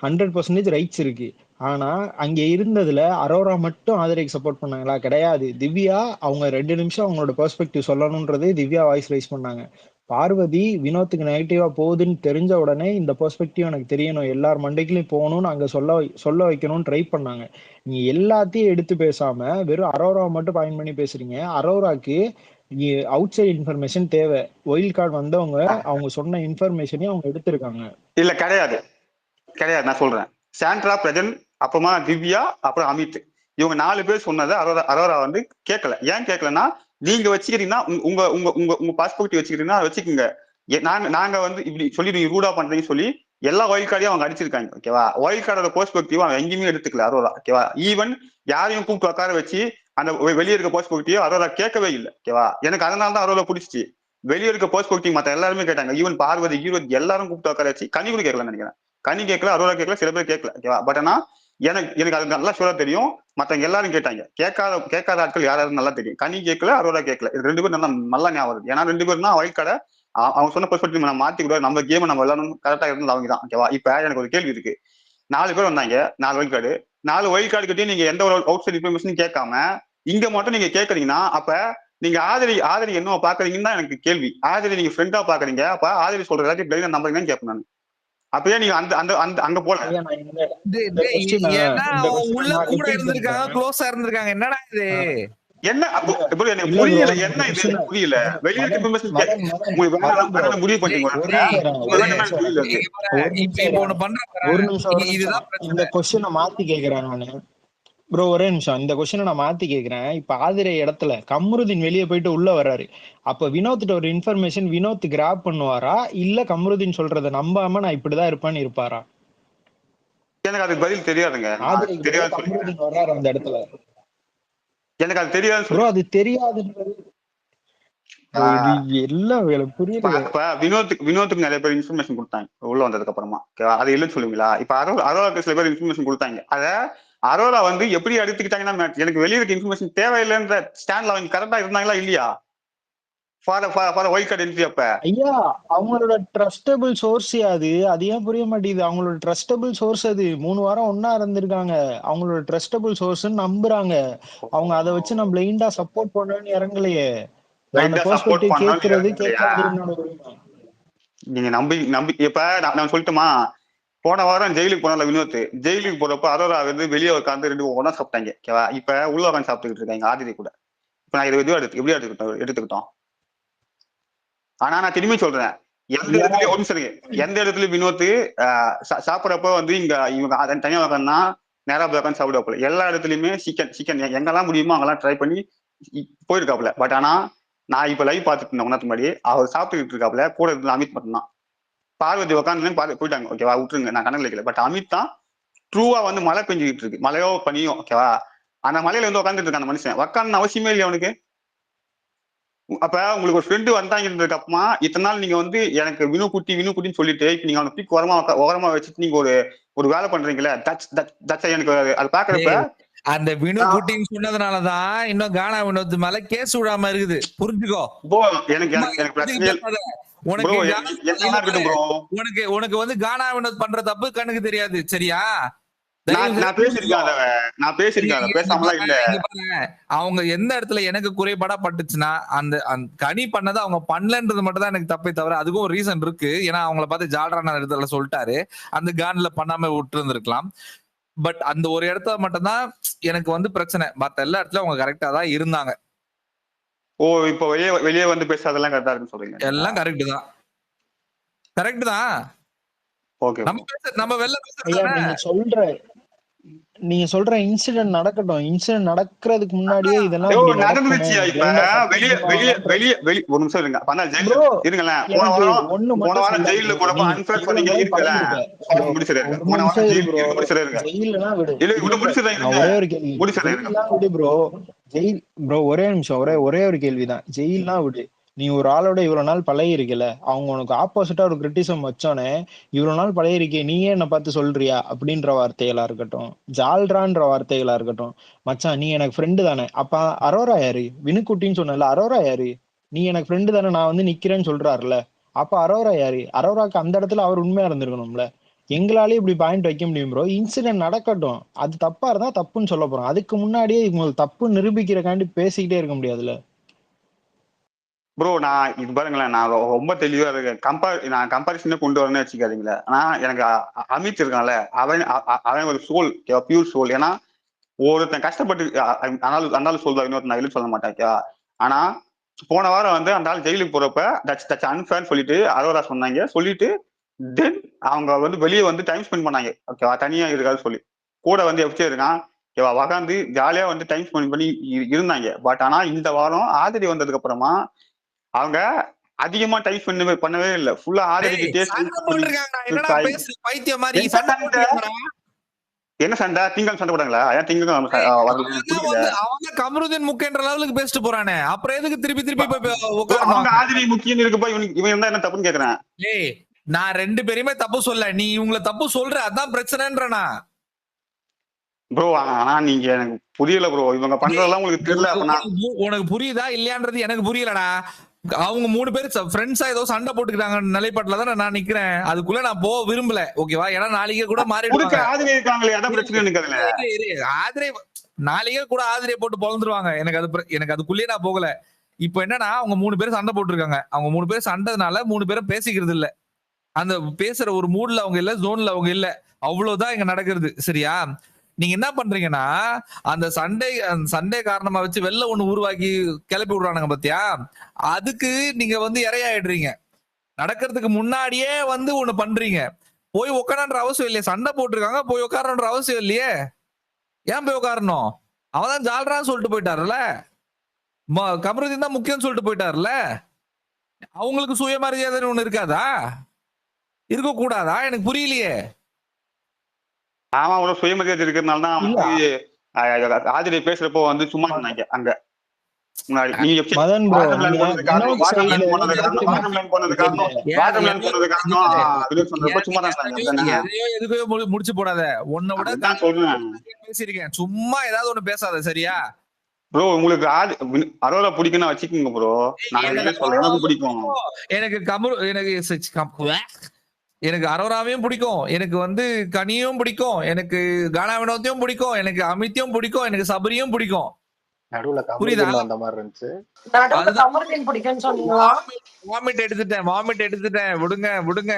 S4: 100% ரைட்ஸ் இருக்கு. ஆனா அங்க இருந்ததுல அரோரா மட்டும் ஆதிரைக்கு சப்போர்ட் பண்ணாங்களா? கிடையாது. திவ்யா அவங்க 2 நிமிஷம் அவங்களோட பெர்ஸ்பெக்டிவ் சொல்லணும்ன்றது திவ்யா வாய்ஸ் ரைஸ் பண்ணாங்க. பார்வதி வினோத்துக்கு நெகட்டிவா போகுதுன்னு தெரிஞ்ச உடனே இந்த பெர்ஸ்பெக்டிவ் எனக்கு தெரியணும், எல்லார் மண்டைக்குலயும் போகணும்னு அங்க சொல்ல வைக்கணும்னு ட்ரை பண்ணாங்க. நீங்க எல்லாத்தையும் எடுத்து பேசாம வெறும் அரோராவை மட்டும் பாயிண்ட் பண்ணி பேசுறீங்க. அரோராக்கு அவுட் சைட் இன்ஃபர்மேஷன் தேவை. ஒயில்ட் கார்டு வந்தவங்க அவங்க சொன்ன இன்ஃபர்மேஷனையும் அவங்க எடுத்திருக்காங்க.
S3: இல்ல கிடையாது. நான் சொல்றேன், சாண்ட்ரா, பிரஜன், அப்புறமா திவ்யா, அப்புறம் அமித், இவங்க 4 பேர் சொன்னதை அரோரா வந்து கேட்கல. ஏன் கேட்கலன்னா, நீங்க வச்சுக்கிறீங்கன்னா உங்க உங்க உங்க உங்க பாஸ்போர்ட் வச்சுக்கிறீங்கன்னா வச்சுக்கோங்க, நாங்க வந்து இப்படி சொல்லி நீங்க ரூடா பண்றீங்கன்னு சொல்லி எல்லா ஒயில்ட் கார்டையும் அவங்க அடிச்சிருக்காங்க. ஓகேவா? ஒயில்ட் கார்டோட பெர்ஸ்பெக்டிவ் அவங்க எங்கேயுமே எடுத்துக்கல அரோரா. ஓகேவா? ஈவன் யாரையும் கூப்பிட்டு உட்கார வச்சு அந்த வெளியே இருக்க பெர்ஸ்பெக்டிவ் அரோரா கேட்கவே இல்லை. ஓகேவா? எனக்கு அதனால தான் அரோரா பிடிச்சிச்சு. வெளியே இருக்க பெர்ஸ்பெக்டிவ் மத்த எல்லாருமே கேட்டாங்க. ஈவன் பார்வதி எல்லாரும் கூப்பிட்டு உட்கார வச்சு. கனி கூட கேட்கலன்னு நினைக்கிறேன். கனி கேட்கல, அரோரா கேட்கல, சில பேர் கேட்கல. ஓகேவா? பட் ஆனா எனக்கு அது நல்லா ஷூரா தெரியும், மத்தவங்க எல்லாரும் கேட்டாங்க. கேட்காத ஆட்கள் யாராவது நல்லா தெரியும். கனி கேட்கல, அரோரா கேட்கல. இது 2 பேரும் நல்லா ஞாபகம் வருது. ஏன்னா 2 பேரும் தான் ஒயில்ட் கார்டை அவங்க சொன்ன பெர்ஸ்பெக்டிவ் நம்ம மாத்தி கூட நம்ம கேம் நம்ம எல்லாரும் கரெக்டா இருந்தது அவங்க தான். ஓகேவா? இப்ப எனக்கு ஒரு கேள்வி இருக்கு. 4 பேர் வந்தாங்க, 4 ஒயில்ட் கார்டு. 4 ஒயில்ட் கார்டு கிட்டே நீங்க எந்த ஒரு அவுட் சைட் இன்ஃபர்மேஷன் கேட்காம இங்க மட்டும் நீங்க கேட்கறீங்கன்னா, அப்ப நீங்க ஆதிரி என்ன பாக்குறீங்கன்னு தான் எனக்கு கேள்வி. ஆதிரி நீங்க ஃப்ரெண்டா பாக்குறீங்க, அப்ப ஆதிரி சொல்ற எல்லாத்தையும் பிளைண்டா நம்புறீங்கன்னு கேட்பேன் நான். அப்பயே நீங்க அங்க போல
S2: உள்ள கூட இருந்திருக்காங்க, க்ளோஸா இருந்திருக்காங்க. என்னடா இது?
S3: என்ன எனக்கு புரியல. என்ன இது புரியல. வெளியில முடிவு பண்ணீங்க.
S4: இந்த கொஸ்டினை மாத்தி கேக்குறேன் நானு ப்ரோ. ஒரே நிமிஷம், இந்த கொஸ்டினை நான் மாத்தி கேக்குறேன். இப்ப ஆதிரை இடத்துல கம்ருதீன் வெளியே போயிட்டு உள்ள வர்றாரு. அப்ப வினோத்திட்ட ஒரு இன்ஃபர்மேஷன் வினோத் கிராப் பண்ணுவாரா, இல்ல கம்ருதீன் சொல்றதை நம்பாம நான் இப்படிதான் இருப்பேன்னு இருப்பாரா?
S3: எனக்கு அதுக்கு பதில் தெரியாதுங்க.
S4: கம்ருதீன் வர்றாரு அந்த இடத்துல.
S3: எனக்கு அது தெரியாது
S4: ப்ரோ. அது தெரியாதுன்றது எல்லாம் புரியல.
S3: இப்ப வினோத்துக்கு நிறைய பேர் இன்ஃபர்மேஷன் கொடுத்தாங்க உள்ள வந்ததுக்கு அப்புறமா. அது இல்லைன்னு சொல்லுவீங்களா? இப்ப அரோராக்கு சில பேர் இன்ஃபர்மேஷன் கொடுத்தாங்க. அத அரோரா வந்து எப்படி எடுத்துக்கிட்டாங்கன்னா, எனக்கு வெளியே இருக்க இன்ஃபர்மேஷன் தேவையில்லைன்ற ஸ்டாண்ட்ல அவங்க கரெக்டா இருந்தாங்களா இல்லையா?
S4: ஐயா, அவங்களோட ட்ரஸ்டபிள் சோர்ஸ் அது ஏன் புரிய மாட்டேங்குது? அவங்களோட ட்ரஸ்டபிள் சோர்ஸ் அது 3 வாரம் ஒன்னா இருந்திருக்காங்க. அவங்களோட ட்ரஸ்டபிள் சோர்ஸ் நம்புறாங்க. அவங்க அதை வச்சு நம்ம பிளைண்டா சப்போர்ட் பண்ணணும்னு இறங்கலையே. நான் அந்த
S3: ரைட்டா சப்போர்ட்
S4: பெர்ஸ்பெக்டிவ்
S3: பண்ணணும் நீங்க
S4: கேட்கறது
S3: இல்லையா?
S4: கேட்காது என்னோட உரிமை.
S3: நீங்க நம்பி இப்ப நான் சொல்லட்டுமா, போன வாரம் ஜெயிலுக்கு போனால வினோத், ஜெயிலுக்கு போறப்ப அரோரா வந்து வெளியே உட்காந்து 2 ஒண்ணா சாப்பிட்டாங்க. ஓகேவா? இப்ப உள்ள உட்காந்து சாப்பிட்டுக்கிட்டு இருக்காங்க ஆதிரி கூட. இப்ப நான் இதை எப்படி எடுத்துக்கிட்டோம். ஆனா நான் திரும்பி சொல்றேன், எந்த இடத்துலயும் ஒரு நிமிஷம் இருங்க. எந்த இடத்துலயும் வினோத் சாப்பிடறப்ப வந்து இவங்க தனியா உட்காந்துனா நேரா போய் உட்காந்து சாப்பிடுவாப்புல. எல்லா இடத்துலயுமே சிக்கன் எங்கெல்லாம் முடியுமோ அங்கெல்லாம் ட்ரை பண்ணி போயிருக்காப்புல. பட் ஆனா நான் இப்ப லைவ் பார்த்துட்டு இருந்தேன் உனக்கு முன்னாடி, அவர் சாப்பிட்டுக்கிட்டு இருக்காப்புல. கூட இருந்து அமித் மட்டும்தான். பார்வதி உட்காந்து போயிட்டாங்க. ஓகேவா? விட்டுருங்க, நான் கணக்கு வைக்கல. பட் அமித் தான் ட்ரூவா வந்து மழை பெஞ்சுக்கிட்டு இருக்கு, மழையோ பனியோ. ஓகேவா? அந்த மலையில வந்து உட்காந்துட்டு இருக்கான் அந்த மனுஷன். உட்காந்து அவசியமே இல்லையா அவனுக்கு? அப்ப உங்களுக்கு ஒரு ஃப்ரெண்டு வந்தாங்கிறதுக்கு அப்புறமா இத்தனை நாள் நீங்க வந்து எனக்கு வினு குட்டின்னு சொல்லிட்டு இப்ப நீங்க அவனை தூக்கி ஓரமா வச்சுட்டு நீங்க ஒரு வேலை பண்றீங்களே, எனக்கு அது பாக்குறப்ப
S2: அந்த வினு குட்டின்னு சொன்னதுனாலதான் இன்னும் கானா வினோத் மேல கேஸ் விடாம இருக்குது. புரிஞ்சுக்கோ.
S3: எனக்கு பிரச்சனை
S2: உனக்கு வந்து கானா வினோத் பண்ற தப்பு கண்ணுக்கு தெரியாது. சரியா?
S3: நான் பேசிருக்கேன் பேசாமலாம் இல்ல.
S2: அவங்க எந்த இடத்துல எனக்கு குறைபாடா பட்டுச்சுன்னா அந்த கனி பண்ணதை அவங்க பண்ணலன்றது மட்டும் தான் எனக்கு தப்பே தவிர, அதுக்கும் ஒரு ரீசன் இருக்கு. ஏன்னா அவங்கள பார்த்து ஜால்ரான இடத்துல சொல்லிட்டாரு, அந்த கான்ல பண்ணாம விட்டு இருந்திருக்கலாம். பட் அந்த ஒரு இடத்துல மட்டும்தான் எனக்கு வந்து பிரச்சனை. மத்த எல்லா இடத்துலயும் அவங்க கரெக்டா தான் இருந்தாங்க.
S3: இப்ப வெளியே வந்து பேசாதெல்லாம் கரெக்டா இருக்குன்னு சொல்றீங்க?
S2: எல்லாம் கரெக்ட் தான்.
S3: ஓகே,
S2: நம்ம வெளில பேசுறோம்.
S4: நீங்க சொல்ற இன்சிடென்ட் நடக்கட்டும். இன்சிடென்ட் நடக்கிறதுக்கு முன்னாடியே இதெல்லாம்
S3: நடந்துருச்சு. இப்ப வெளியே ஒரு நிமிஷம் இருங்க. இருங்களேன். போன வாரம் ஜெயில போனப்ப அன்ஃபேர் பண்ணீங்க. இருக்கல
S4: ஒரே நிமிஷம், ஒரே ஒரு கேள்விதான். ஜெயில்லாம் விடு, நீ ஒரு ஆளோட இவ்வளவு நாள் பழகி இருக்கல, அவங்க உனக்கு ஆப்போசிட்டா ஒரு கிரிட்டிசம் வச்சோன்னே இவ்வளவு நாள் பழகி இருக்கே நீயே என்ன பார்த்து சொல்றியா அப்படின்ற வார்த்தைகளா இருக்கட்டும், ஜால்ரான்ற வார்த்தைகளா இருக்கட்டும், மச்சான் நீ எனக்கு ஃப்ரெண்டு தானே, அப்ப அரோரா யாரு? வினுக்குட்டின்னு சொன்னல, அரோரா யாரு? நீ எனக்கு ஃப்ரெண்டு தானே, நான் வந்து நிக்கிறேன்னு சொல்றாருல, அப்ப அரோரா யாரு? அரோராக்கு அந்த இடத்துல அவர் உண்மையா இருந்திருக்கணும்ல. எங்களாலே இப்படி பாயிண்ட் வைக்க முடியும் ப்ரோ. இன்சிடென்ட் நடக்கட்டும், அது தப்பா இருந்தா தப்புன்னு சொல்ல போறோம். அதுக்கு முன்னாடியே உங்களுக்கு தப்பு நிரூபிக்கிறக்காண்டி பேசிக்கிட்டே இருக்க முடியாதுல்ல
S3: ப்ரோ. நான் இது பாருங்களேன், நான் ரொம்ப தெளிவா இருக்கேன். நான் கம்பாரிசனே கொண்டு வரேன்னு வச்சுக்காதீங்களே. ஆனா எனக்கு அமித் இருக்கான்ல, அவன் ஒரு சோல், பியூர் சோல். ஏன்னா ஒருத்தன் கஷ்டப்பட்டு அந்த சொல்லுவா, இன்னொருத்தன் நான் சொல்ல மாட்டாக்கா. ஆனா போன வாரம் வந்து அந்த ஆள் ஜெயிலுக்கு போறப்ப தட்ஸ் அன்ஃபேர்னு சொல்லிட்டு அரோரா சொன்னாங்க. சொல்லிட்டு தென் அவங்க வந்து வெளியே வந்து டைம் ஸ்பெண்ட் பண்ணாங்க. ஓகேவா? தனியா இருக்காது சொல்லி கூட வந்து எப்படி இருக்கான் ஓகேவா, உக்காந்து ஜாலியா வந்து டைம் ஸ்பெண்ட் பண்ணி இருந்தாங்க. பட் ஆனா இந்த வாரம் ஆதிரி வந்ததுக்கு அப்புறமா அவங்க அதிகமா டைப் பண்ணவே இல்ல. ஃபுல்லா ஆதிரிக்கு என்ன சண்டை? திங்கள் சண்டை போட்டாங்களா? ஏன் திங்கள்
S2: அவங்க கமருதீன் முக்கியன்ற லெவலுக்கு பேசிட்டு போறானே, அப்புறம் எதுக்கு திருப்பி
S3: அவங்க ஆதிரி முக்கியம் இருக்குப்பா. இவன் இருந்தா என்ன தப்புன்னு கேக்குறேன்.
S2: ஏய், நான் 2 பேருமே தப்பு சொல்ல, நீ இவங்களை தப்பு சொல்ற, அதான் பிரச்சனைன்றனா
S3: ப்ரோ. ஆனா நீங்க எனக்கு புரியல ப்ரோ. இவங்க பண்றதெல்லாம் உங்களுக்கு தெரியல. அப்பனா
S2: உனக்கு புரியுதா இல்லையான்றது எனக்கு புரியலடா. அவங்க 3 பேர் ஃப்ரெண்ட்ஸா ஏதோ சண்டை போட்டுக்கிட்டாங்க நிலைப்பாட்டுல தான் நான் நிக்கிறேன். அதுக்குள்ள நான் போக விரும்பல. ஓகேவா? ஏன்னா நாளைக்கே கூட மாறிடுவாங்க.
S3: ஆதிரி இருக்காங்களே, அதான் பிரச்சனை.
S2: ஆதிரி நாளைக்கே கூட ஆதிரியை போட்டு பொழந்துருவாங்க. எனக்கு அதுக்குள்ளேயே நான் போகல. இப்ப என்னன்னா அவங்க 3 பேரும் சண்டை போட்டுருக்காங்க. அவங்க 3 பேரும் சண்டைனால 3 பேரும் பேசிக்கிறது இல்ல. அந்த பேசுற ஒரு மூட்ல அவங்க இல்ல, ஜோன்ல அவங்க இல்ல. அவ்வளவுதான் இங்க நடக்கிறது. சரியா? நீங்க என்ன பண்றீங்கன்னா, அந்த சண்டே காரணமா வச்சு வெளில ஒண்ணு உருவாக்கி கிளப்பி விடுறானுங்க பாத்தியா, அதுக்கு நீங்க வந்து இரையாயிடுறீங்க. நடக்கிறதுக்கு முன்னாடியே வந்து ஒண்ணு பண்றீங்க. போய் உட்காரன்ற அவசியம் இல்லையே. சண்டை போட்டிருக்காங்க, போய் உட்காரன்ற அவசியம் இல்லையே. ஏன் போய் உட்காரணும்? அவதான் ஜால்ரான்னு சொல்லிட்டு போயிட்டாருல்ல, கமருதீன் தான் முக்கியம் சொல்லிட்டு போயிட்டாருல்ல. அவங்களுக்கு சுயமரியாதைன்னு ஒண்ணு இருக்காதா? இருக்க கூடாதா? எனக்கு புரியலையே.
S3: ஆமா, அவ்வளவு சுயமரியாதை இருக்கிறதுனால தான் ஆதிரி பேசுறப்போ வந்து சும்மா இருந்தாங்க அங்க முன்னாடி.
S2: முடிச்சு போடாத. உன்னை விட பேசிருக்கேன், சும்மா ஏதாவது ஒண்ணு பேசாத. சரியா
S3: ப்ரோ? உங்களுக்கு அரோரா பிடிக்கும்னா வச்சுக்கோங்க ப்ரோ. நான் பிடிக்கும்.
S2: எனக்கு அரோராவையும் பிடிக்கும், எனக்கு வந்து கனியும் பிடிக்கும், எனக்கு கானா வினோத்தையும் பிடிக்கும், எனக்கு அமித்தையும் பிடிக்கும், எனக்கு சபரியும் பிடிக்கும்.
S5: நடுவுல
S2: புரியுதா?
S5: கமருதீன் அந்த மாதிரி இருந்துச்சு.
S6: நடுவுல
S2: அதுதான்
S6: கமருதீன் பிடிக்கும்னு சொன்னீங்களா?
S2: வாமிட் எடுத்துட்டேன். விடுங்க.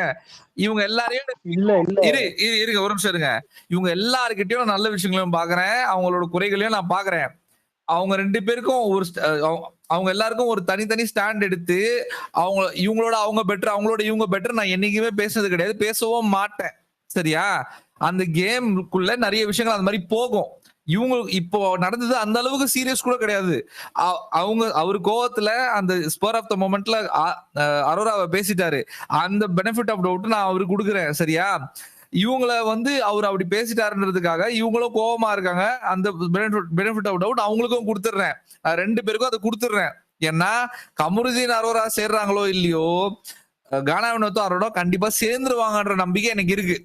S2: இவங்க எல்லாரையும்
S4: இல்ல இல்ல
S2: இருங்க ஒரு நிமிஷம் இருங்க. இவங்க எல்லார்கிட்டயும் நல்ல விஷயங்களையும் பாக்குறேன், அவங்களோட குறைகளையும் நான் பாக்குறேன். அவங்க 2 பேருக்கும் அவங்க எல்லாருக்கும் ஒரு தனித்தனி ஸ்டாண்ட் எடுத்து இவங்களோட அவங்க பெட்டர், அவங்களோட இவங்க பெட்டர் நான் என்னைக்குமே பேசுனது கிடையாது, பேசவும் மாட்டேன். சரியா? அந்த கேம்குள்ள நிறைய விஷயங்கள் அந்த மாதிரி போகும். இவங்க இப்போ நடந்தது அந்த அளவுக்கு சீரியஸ் கூட கிடையாது. அவர் கோவத்துல அந்த ஸ்பர் ஆஃப் த மொமெண்ட்ல அரோராவை பேசிட்டாரு. அந்த பெனிஃபிட் ஆஃப் டவுட் நான் அவருக்கு கொடுக்குறேன். சரியா? இவங்கள அவர் அப்படி பேசிட்டாருன்றதுக்காக இவங்களும் கோவமா இருக்காங்க. அந்த பெனிஃபிட் ஆஃப் டவுட் அவங்களுக்கும் கொடுத்துடுறேன். 2 பேருக்கும் அதை கொடுத்துடுறேன். ஏன்னா கமருதீன் அரோரா சேர்றாங்களோ இல்லையோ, கானா வினோத்தும் அரோரா கண்டிப்பா சேர்ந்துருவாங்கன்ற நம்பிக்கை எனக்கு இருக்கு.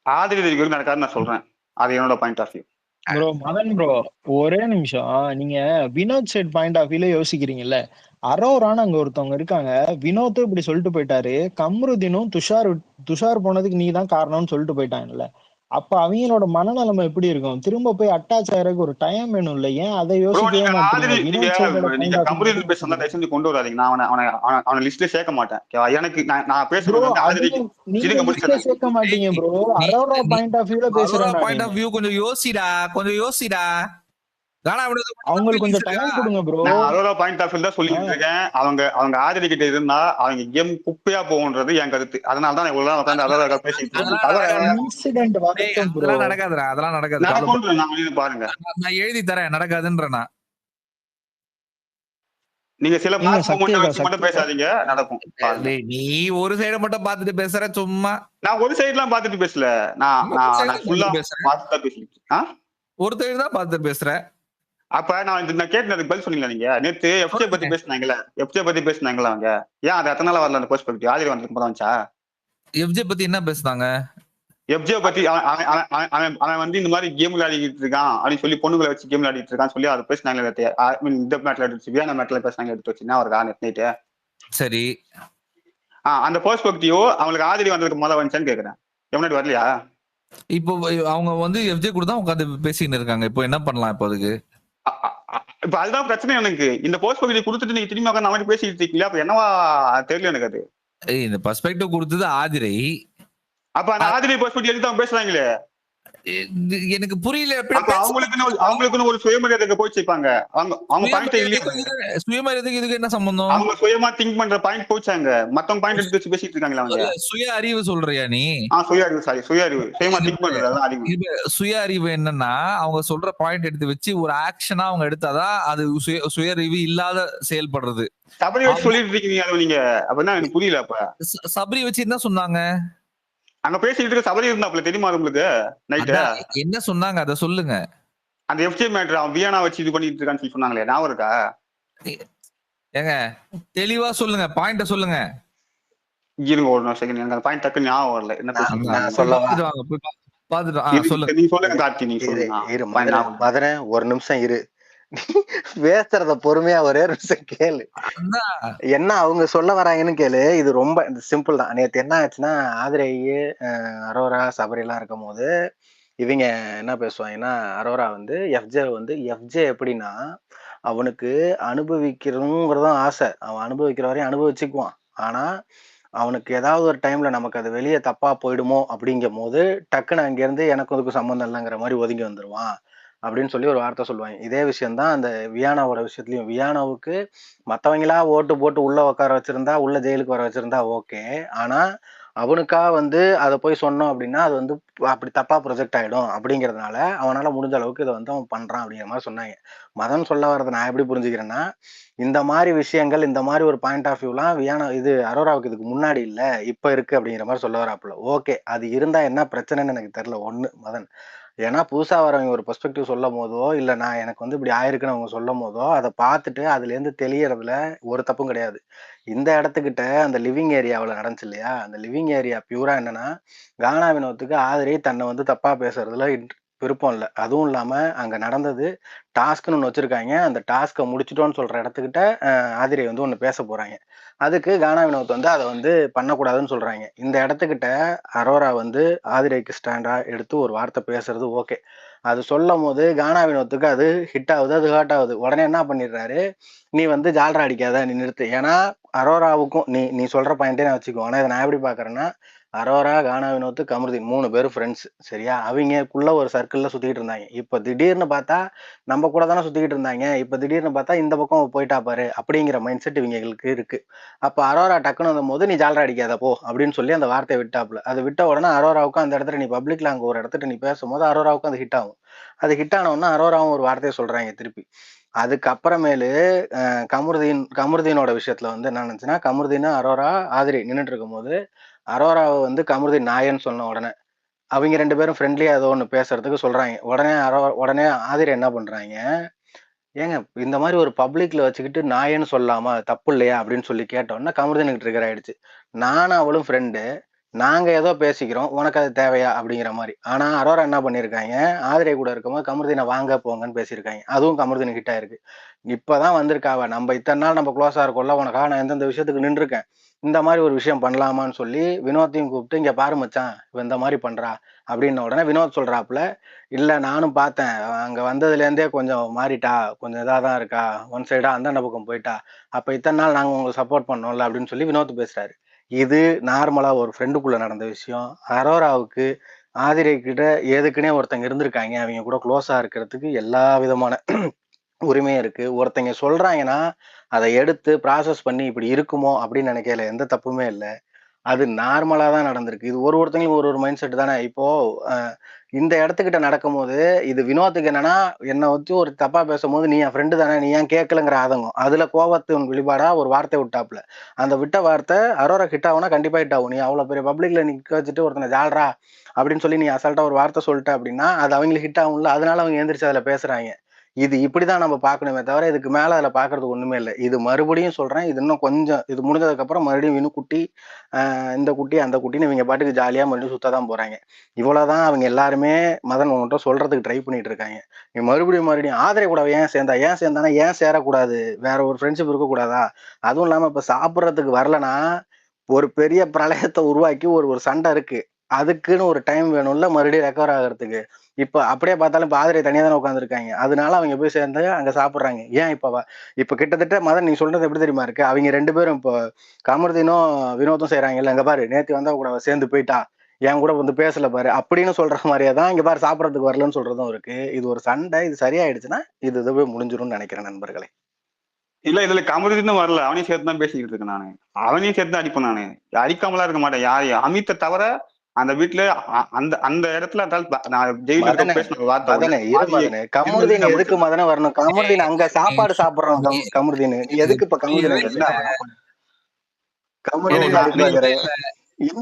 S3: ஆதிரி நடக்காது நான் சொல்றேன். அது என்னோட point of view.
S4: Bro Madhan bro, ஒரே நிமிஷம். நீங்க வினோத் சைட் பாயிண்ட் ஆஃப் வியூல யோசிக்கிறீங்கல்ல, அரோரான்னு அங்க ஒருத்தவங்க இருக்காங்க. வினோத்தும் இப்படி சொல்லிட்டு போயிட்டாரு, கம்ருதீனும் துஷார் போனதுக்கு நீ தான் காரணம்னு சொல்லிட்டு போயிட்டாங்கல்ல. அப்ப அவங்களோட மனநிலைமை எப்படி இருக்கும்? திரும்ப போய் அட்டாச் ஆகிறதுக்கு ஒரு டைம் வேணும் இல்ல? ஏன் அதை யோசிக்கவே மாட்டீங்க? வினோத் சைடோட
S3: நீங்க
S4: பாயிண்ட் ஆஃப்
S3: கமருதீன்
S4: வியூ
S3: பேசுறதா தயவு செஞ்சு கொண்டு வராதீங்க. நான் அவனை லிஸ்ட்ல சேர்க்க மாட்டேன். எனக்கு நான் பேசுறது
S4: ப்ரோ,
S3: வந்து ஆதிரிக்கு
S4: நீங்க
S3: இருங்க
S4: லிஸ்ட்ல
S3: முடிச்சிடறேன்.
S4: சேர்க்க மாட்டீங்க ப்ரோ. அரோரா பாயிண்ட் ஆஃப் வியூல
S2: அரோரா
S4: பேசுறேன்
S2: பாயிண்ட் ஆஃப்
S4: நானு.
S2: வியூ கொஞ்சம் யோசிடா. கானா வினோத்தும்
S4: அவங்களுக்கு கொஞ்சம் டைம் கொடுங்க ப்ரோ.
S3: நான் அரோரா பாயிண்ட் ஆஃப் வியூ தான் சொல்லிட்டு இருக்கேன். அவங்க ஆதிரி கிட்ட இருந்தா அவங்க கேம் குப்பையா போகுன்றது என் கருத்து. அதனால தான் இவ்வளவு உட்காந்து அரோரா பேசிட்டு இருக்கேன். தவிர
S4: இன்சிடென்ட் வரட்டும் ப்ரோ.
S2: அதெல்லாம் நடக்காதுடா, அதெல்லாம் நடக்காது.
S3: நான் கொண்டு நான் வெளியில பாருங்க.
S2: நான் எழுதி தரேன், நடக்காதுன்றேன்.
S3: நீங்க சில
S4: நீங்க
S3: மார்க்
S4: சக்தியை
S3: வச்சு மட்டும் பேசாதீங்க, நடக்கும் பாருங்க.
S2: நீ ஒரு சைட மட்டும் பாத்துட்டு பேசுற சும்மா.
S3: நான் ஒரு சைடு எல்லாம் பாத்துட்டு பேசல. நான் ஃபுல்லா
S2: பேசுறேன்.
S3: பார்த்து தான் பேசிட்டேன்.
S2: ஒரு சைடு தான் பாத்துட்டு பேசுறேன்.
S3: அப்ப நான் கேட்டதுக்கு பதில் சொன்னீங்களா? நீங்க நேத்து எஃப்ஜே பத்தி பேசினாங்கல்ல, அவங்க ஏன் அது எத்தனை நாள் வரல? அந்த பெர்ஸ்பெக்டிவ் ஆதிரி வந்ததுக்கு அப்புறம் வந்துச்சா?
S2: எஃப்ஜே பத்தி என்ன பேசுனாங்க?
S3: எஃப்ஜே பத்தி அவன் வந்து இந்த மாதிரி கேம் விளையாடிட்டு இருக்கான் அப்படின்னு சொல்லி, பொண்ணுங்களை வச்சு கேம் விளையாடிட்டு இருக்கான்னு சொல்லி அதை பேசினாங்க. இந்த மேட்ல எடுத்து வியானா மேட்ல பேசினாங்க, எடுத்து வச்சுன்னா ஒரு நைட்டு.
S2: சரி,
S3: அந்த பெர்ஸ்பெக்டிவ் அவங்களுக்கு ஆதிரி வந்ததுக்கு முதல்ல வந்துச்சான்னு கேக்குறேன். எவனாடி வரலையா?
S2: இப்போ அவங்க வந்து எஃப்ஜே கூட தான் உட்காந்து பேசிட்டு இருக்காங்க. இப்போ என்ன பண்ணலாம்? இப்போ அதுக்கு
S3: இப்ப அதுதான் பிரச்சனை எனக்கு. இந்த பெர்ஸ்பெக்டிவ் கொடுத்துட்டு நீங்க திரும்பி உட்காந்து அவன் பேசிட்டு இருக்கீங்களா? அப்ப என்னவா தெரியல எனக்கு அது.
S2: இந்த பெர்ஸ்பெக்டிவ் கொடுத்தது ஆதிரை.
S3: அப்ப அந்த ஆதிரி பெர்ஸ்பெக்டிவ் எடுத்து அவங்க பேசுறாங்களே,
S2: எனக்கு புரியல.
S3: அவங்களுக்குன்னு ஒரு சுயமரியாதை போய் வச்சுப்பாங்க. அவங்க பாயிண்ட் இல்லையா?
S2: சுயமரியாதைக்கு இதுக்கு என்ன சம்பந்தம்?
S3: அவங்க சுயமா திங்க் பண்ற பாயிண்ட் போச்சாங்க. மத்தவங்க பாயிண்ட் எடுத்து வச்சு பேசிட்டு இருக்காங்களா அவங்க?
S2: சுய அறிவு சொல்றியா நீ?
S3: சுய அறிவு, சாரி, சுய அறிவு. சுயமா திங்க் பண்றது அறிவு.
S2: சுய அறிவு என்னன்னா, அவங்க சொல்ற பாயிண்ட் எடுத்து வச்சு ஒரு ஆக்ஷனா அவங்க எடுத்தாதான் அது சுய அறிவு இல்லாத செயல்படுறது.
S3: சபரி வச்சு சொல்லிட்டு இருக்கீங்க அதை நீங்க. அப்படின்னா எனக்கு புரியல. அப்ப
S2: சபரி வச்சு என்ன சொன்னாங்க?
S3: அங்க பேசிட்டு இருக்க சபரி இருந்தாப்ல, தெரியுமா உங்களுக்கு? நைட்டு
S2: என்ன சொன்னாங்க அத சொல்லுங்க.
S3: அந்த எஃப்ஜே மேட்டர் அவன் வியானா வச்சு இது பண்ணிட்டு இருக்கான்னு சொல்லி சொன்னாங்களே, ஞாபகம் இருக்கா?
S2: ஏங்க தெளிவா சொல்லுங்க, பாயிண்ட சொல்லுங்க.
S3: இருங்க ஒரு செகண்ட், எனக்கு அந்த பாயிண்ட் டக்கு ஞாபகம் வரல. என்ன பேசுறீங்க
S2: சொல்லுங்க.
S3: நீ சொல்லுங்க கார்த்தி, நீ சொல்லுங்க.
S5: மதன ஒரு நிமிஷம் இரு, பேசுறத பொறுமையா ஒரே நிமிஷம் கேளு. என்ன அவங்க சொல்ல வராங்கன்னு கேளு. இது ரொம்ப சிம்பிள் தான். நேத்து என்ன ஆச்சுன்னா, ஆதிரையே அரோரா சபரி எல்லாம் இருக்கும் போது இவங்க என்ன பேசுவாங்கன்னா, அரோரா வந்து எஃப்ஜே எப்படின்னா, அவனுக்கு அனுபவிக்கிறதுங்கிறதும் ஆசை. அவன் அனுபவிக்கிற வரையும் அனுபவிச்சுக்குவான். ஆனா அவனுக்கு ஏதாவது ஒரு டைம்ல நமக்கு அது வெளியே தப்பா போயிடுமோ அப்படிங்கும் போது டக்குன்னு அங்கிருந்து எனக்கு அதுக்கு சம்மந்தம் இல்லைங்கிற மாதிரி ஒதுங்கி வந்துருவான் அப்படின்னு சொல்லி ஒரு வார்த்தை சொல்லுவாங்க. இதே விஷயம்தான் அந்த வியானாவோட விஷயத்துலயும். வியானாவுக்கு மத்தவங்களா ஓட்டு போட்டு உள்ள உட்கார வச்சிருந்தா, உள்ள ஜெயிலுக்கு வர வச்சிருந்தா ஓகே. ஆனா அவனுக்கா வந்து அதை போய் சொன்னோம் அப்படின்னா அது வந்து அப்படி தப்பா ப்ரொஜெக்ட் ஆயிடும். அப்படிங்கிறதுனால அவனால முடிஞ்ச அளவுக்கு இதை வந்து அவன் பண்றான் அப்படிங்கிற மாதிரி சொன்னாங்க. மதன் சொல்ல வர்றதை நான் எப்படி புரிஞ்சுக்கிறேன்னா, இந்த மாதிரி விஷயங்கள், இந்த மாதிரி ஒரு பாயிண்ட் ஆஃப் வியூலாம் வியானா அரோராவுக்கு இதுக்கு முன்னாடி இல்ல, இப்ப இருக்கு அப்படிங்கிற மாதிரி சொல்ல வராப்புல. ஓகே, அது இருந்தா என்ன பிரச்சனைன்னு எனக்கு தெரியல. ஒண்ணு மதன், ஏன்னா புதுசா வரவங்க ஒரு பெர்ஸ்பெக்டிவ் சொல்லும் போதோ, இல்ல நான் எனக்கு வந்து இப்படி ஆயிருக்குன்னு அவங்க சொல்லும் போதோ, அதை பார்த்துட்டு அதுல இருந்து தெளியறதுல ஒரு தப்பும் கிடையாது. இந்த இடத்துக்கிட்ட அந்த லிவிங் ஏரியாவில் நடந்துச்சு இல்லையா, அந்த லிவிங் ஏரியா பியூரா என்னன்னா, கானா வினோத்துக்கு ஆதிரி தன்னை வந்து தப்பா பேசுறதுல விருப்பம் இல்லை. அதுவும் இல்லாம அங்க நடந்தது டாஸ்க்னு ஒன்று வச்சிருக்காங்க. அந்த டாஸ்க்கை முடிச்சிட்டோன்னு சொல்ற இடத்துக்கிட்ட ஆதிரை வந்து ஒன்று பேச போறாங்க. அதுக்கு கானா வினோத் வந்து அதை வந்து பண்ணக்கூடாதுன்னு சொல்றாங்க. இந்த இடத்துக்கிட்ட அரோரா வந்து ஆதிரைக்கு ஸ்டாண்டா எடுத்து ஒரு வார்த்தை பேசுறது ஓகே. அது சொல்லும் போது கானா வினோத்துக்கு அது ஹிட் ஆகுது, அது ஹர்ட் ஆகுது. உடனே என்ன பண்ணிடுறாரு, நீ வந்து ஜால்ரா அடிக்காத, நீ நிறுத்து. ஏன்னா அரோராவுக்கும் நீ நீ சொல்ற பாயிண்டே நான் வச்சுக்கோ. ஆனா இதை நான் எப்படி பாக்குறேன்னா, அரோரா, கானா வினோத், கமருதீன் 3 பேரும் ஃப்ரெண்ட்ஸ். சரியா? அவங்கக்குள்ள ஒரு சர்க்கிள்ல சுத்திக்கிட்டு இருந்தாங்க. இப்ப திடீர்னு பார்த்தா நம்ம கூட தானே சுத்திக்கிட்டு இருந்தாங்க. இப்ப திடீர்னு பார்த்தா இந்த பக்கம் போயிட்டா பாரு அப்படிங்கிற மைண்ட் செட் இவங்களுக்கு இருக்கு. அப்ப அரோரா டக்குன்னு வந்தபோது நீ ஜால்ரா அடிக்காத போ அப்படின்னு சொல்லி அந்த வார்த்தையை விட்டாப்புல. அது விட்ட உடனே அரோராவுக்கும் அந்த இடத்துல நீ பப்ளிக்ல அங்க ஒரு இடத்துல நீ பேசும்போது அரோராவுக்கும் அது ஹிட் ஆகும். அது ஹிட் ஆனவுடனே அரோராவும் ஒரு வார்த்தையை சொல்றாங்க திருப்பி. அதுக்கப்புறமேலு கமருதீனோட விஷயத்துல வந்து என்ன நினைச்சுன்னா, கமருதீன், அரோரா, ஆதிரி நின்றுட்டு இருக்கும்போது அரோராவை வந்து கமருதீன் நாயன்னு சொன்ன உடனே அவங்க 2 பேரும் ஃப்ரெண்ட்லியா ஏதோ ஒன்று பேசுறதுக்கு சொல்றாங்க. உடனே ஆதிரி என்ன பண்றாங்க, ஏங்க இந்த மாதிரி ஒரு பப்ளிக்ல வச்சுக்கிட்டு நாயன்னு சொல்லலாமா, தப்பு இல்லையா அப்படின்னு சொல்லி கேட்டோன்னா கமருதீனுக்கு ட்ரிகர் ஆயிடுச்சு. நானும் அவளும் ஃப்ரெண்டு, நாங்க ஏதோ பேசிக்கிறோம், உனக்கு அது தேவையா அப்படிங்கிற மாதிரி. ஆனா அரோரா என்ன பண்ணிருக்காங்க, ஆதிரை கூட இருக்கும்போது கமருதீனை வாங்க போங்கன்னு பேசியிருக்காங்க. அதுவும் கமருதீனுக்கு ஹிட் ஆயிருக்கு. இப்பதான் வந்திருக்காவ, நம்ம இத்தனை நாள் நம்ம க்ளோஸா இருக்கோம்ல, உனக்காக நான் எந்தெந்த விஷயத்துக்கு நின்றுருக்கேன், இந்த மாதிரி ஒரு விஷயம் பண்ணலாமான்னு சொல்லி வினோத்தையும் கூப்பிட்டு, இங்க பாரு மச்சான் இவ இந்த மாதிரி பண்றா அப்படின்ன உடனே வினோத் சொல்றாப்புல, இல்ல நானும் பார்த்தேன், அங்க வந்ததுல இருந்தே கொஞ்சம் மாறிட்டா, கொஞ்சம் இதா தான் இருக்கா, ஒன் சைடா அந்த பக்கம் போயிட்டா, அப்ப இத்தனை நாள் நாங்க உங்களுக்கு சப்போர்ட் பண்ணோம்ல அப்படின்னு சொல்லி வினோத் பேசுறாரு. இது நார்மலா ஒரு ஃப்ரெண்டுக்குள்ள நடந்த விஷயம். அரோராவுக்கு ஆதிரை கிட்ட எதுக்குன்னே ஒருத்தங்க இருந்திருக்காங்க, அவங்க கூட க்ளோஸா இருக்கிறதுக்கு எல்லா விதமான உரிமையும் இருக்கு. ஒருத்தங்க சொல்றாங்கன்னா அதை எடுத்து ப்ராசஸ் பண்ணி இப்படி இருக்குமோ அப்படின்னு நினைக்கல, எந்த தப்புமே இல்லை. அது நார்மலா தான் நடந்திருக்கு. இது ஒருத்தங்களுக்கும் ஒரு மைண்ட் செட் தானே. இப்போ இந்த இடத்துக்கிட்ட நடக்கும்போது இது வினோத்துக்கு என்னன்னா, என்னை வச்சு ஒரு தப்பா பேசும்போது நீ என் ஃப்ரெண்டு தானே, நீ ஏன் கேட்கலங்கிற ஆதங்கம். அதுல கோபத்தின் வெளிப்பாடா ஒரு வார்த்தை விட்டாப்புல. அந்த விட்ட வார்த்தை அரோரா ஹிட் ஆகும்னா கண்டிப்பா ஹிட் ஆகும். நீ அவ்வளவு பெரிய பப்ளிக்ல நிக்க வச்சுட்டு ஒருத்தனை ஜால்ரா அப்படின்னு சொல்லி நீ அசால்ட்டா ஒரு வார்த்தை சொல்லிட்ட அப்படின்னா அது அவங்களுக்கு ஹிட் ஆகும்ல. அதனால அவங்க எந்திரிச்சு அதுல பேசுறாங்க. இது இப்படிதான் நம்ம பார்க்கணுமே தவிர இதுக்கு மேல அதுல பாக்குறதுக்கு ஒண்ணுமே இல்லை. இது மறுபடியும் சொல்றேன், இது இன்னும் கொஞ்சம் இது முடிஞ்சதுக்கு அப்புறம் மறுபடியும் வினு குட்டி, இந்த குட்டி அந்த குட்டின்னு இவங்க பாட்டுக்கு ஜாலியா மறுபடியும் சுத்ததான் போறாங்க. இவ்வளவுதான் அவங்க எல்லாருமே மதன் உன்கிட்ட சொல்றதுக்கு ட்ரை பண்ணிட்டு இருக்காங்க. நீ மறுபடியும் ஆதரை கூட ஏன் சேர்ந்தானா, ஏன் சேரக்கூடாது, வேற ஒரு ஃப்ரெண்ட்ஷிப் இருக்கக்கூடாதா? அதுவும் இல்லாம இப்ப சாப்பிட்றதுக்கு வரலனா ஒரு பெரிய பிரளயத்தை உருவாக்கி ஒரு சண்டை இருக்கு, அதுக்குன்னு ஒரு டைம் வேணும்ல மறுபடியும் ரெக்கவர் ஆகிறதுக்கு. இப்ப அப்படியே பார்த்தாலும் இப்ப ஆதிரை தனியா தானே உட்காந்துருக்காங்க. அதனால அவங்க போய் சேர்ந்து அங்க சாப்பிடுறாங்க. ஏன் இப்ப கிட்டத்தட்ட மதன் நீ சொல்றது எப்படி தெரியுமா இருக்கு, அவங்க 2 பேரும் இப்போ கமருதீனும் வினோத்தும் செய்யறாங்கல்ல, இங்க பாரு நேத்து வந்தா கூட சேர்ந்து போயிட்டா, என் கூட வந்து பேசல பாரு அப்படின்னு சொல்ற மாதிரியே தான் இங்க பாரு சாப்பிடறதுக்கு வரலன்னு சொல்றதும் இருக்கு. இது ஒரு சண்டை, இது சரியாயிடுச்சுன்னா இது இதுவே முடிஞ்சிரும்னு நினைக்கிறேன் நண்பர்களே.
S3: இல்ல இதுல கமருதீன் வரல, அவனையும் சேர்த்து தான் பேசிக்கிட்டு இருக்கேன் நானு. அவனையும் சேர்த்து தான் அடிப்பேன் நானு, அடிக்காமலாம் இருக்க மாட்டேன் யாரையும். அமித்தை தவிர அந்த வீட்டுல அந்த அந்த இடத்துல நான் ஜெயில இருக்க பேசின வார்த்தை.
S5: கமருதீன் எதுக்கு மதன வரணும்? கமருதீன் அங்க சாப்பாடு சாப்பிடுறோம். கமருதீன் நீ எதுக்கு இப்ப கமருதீன்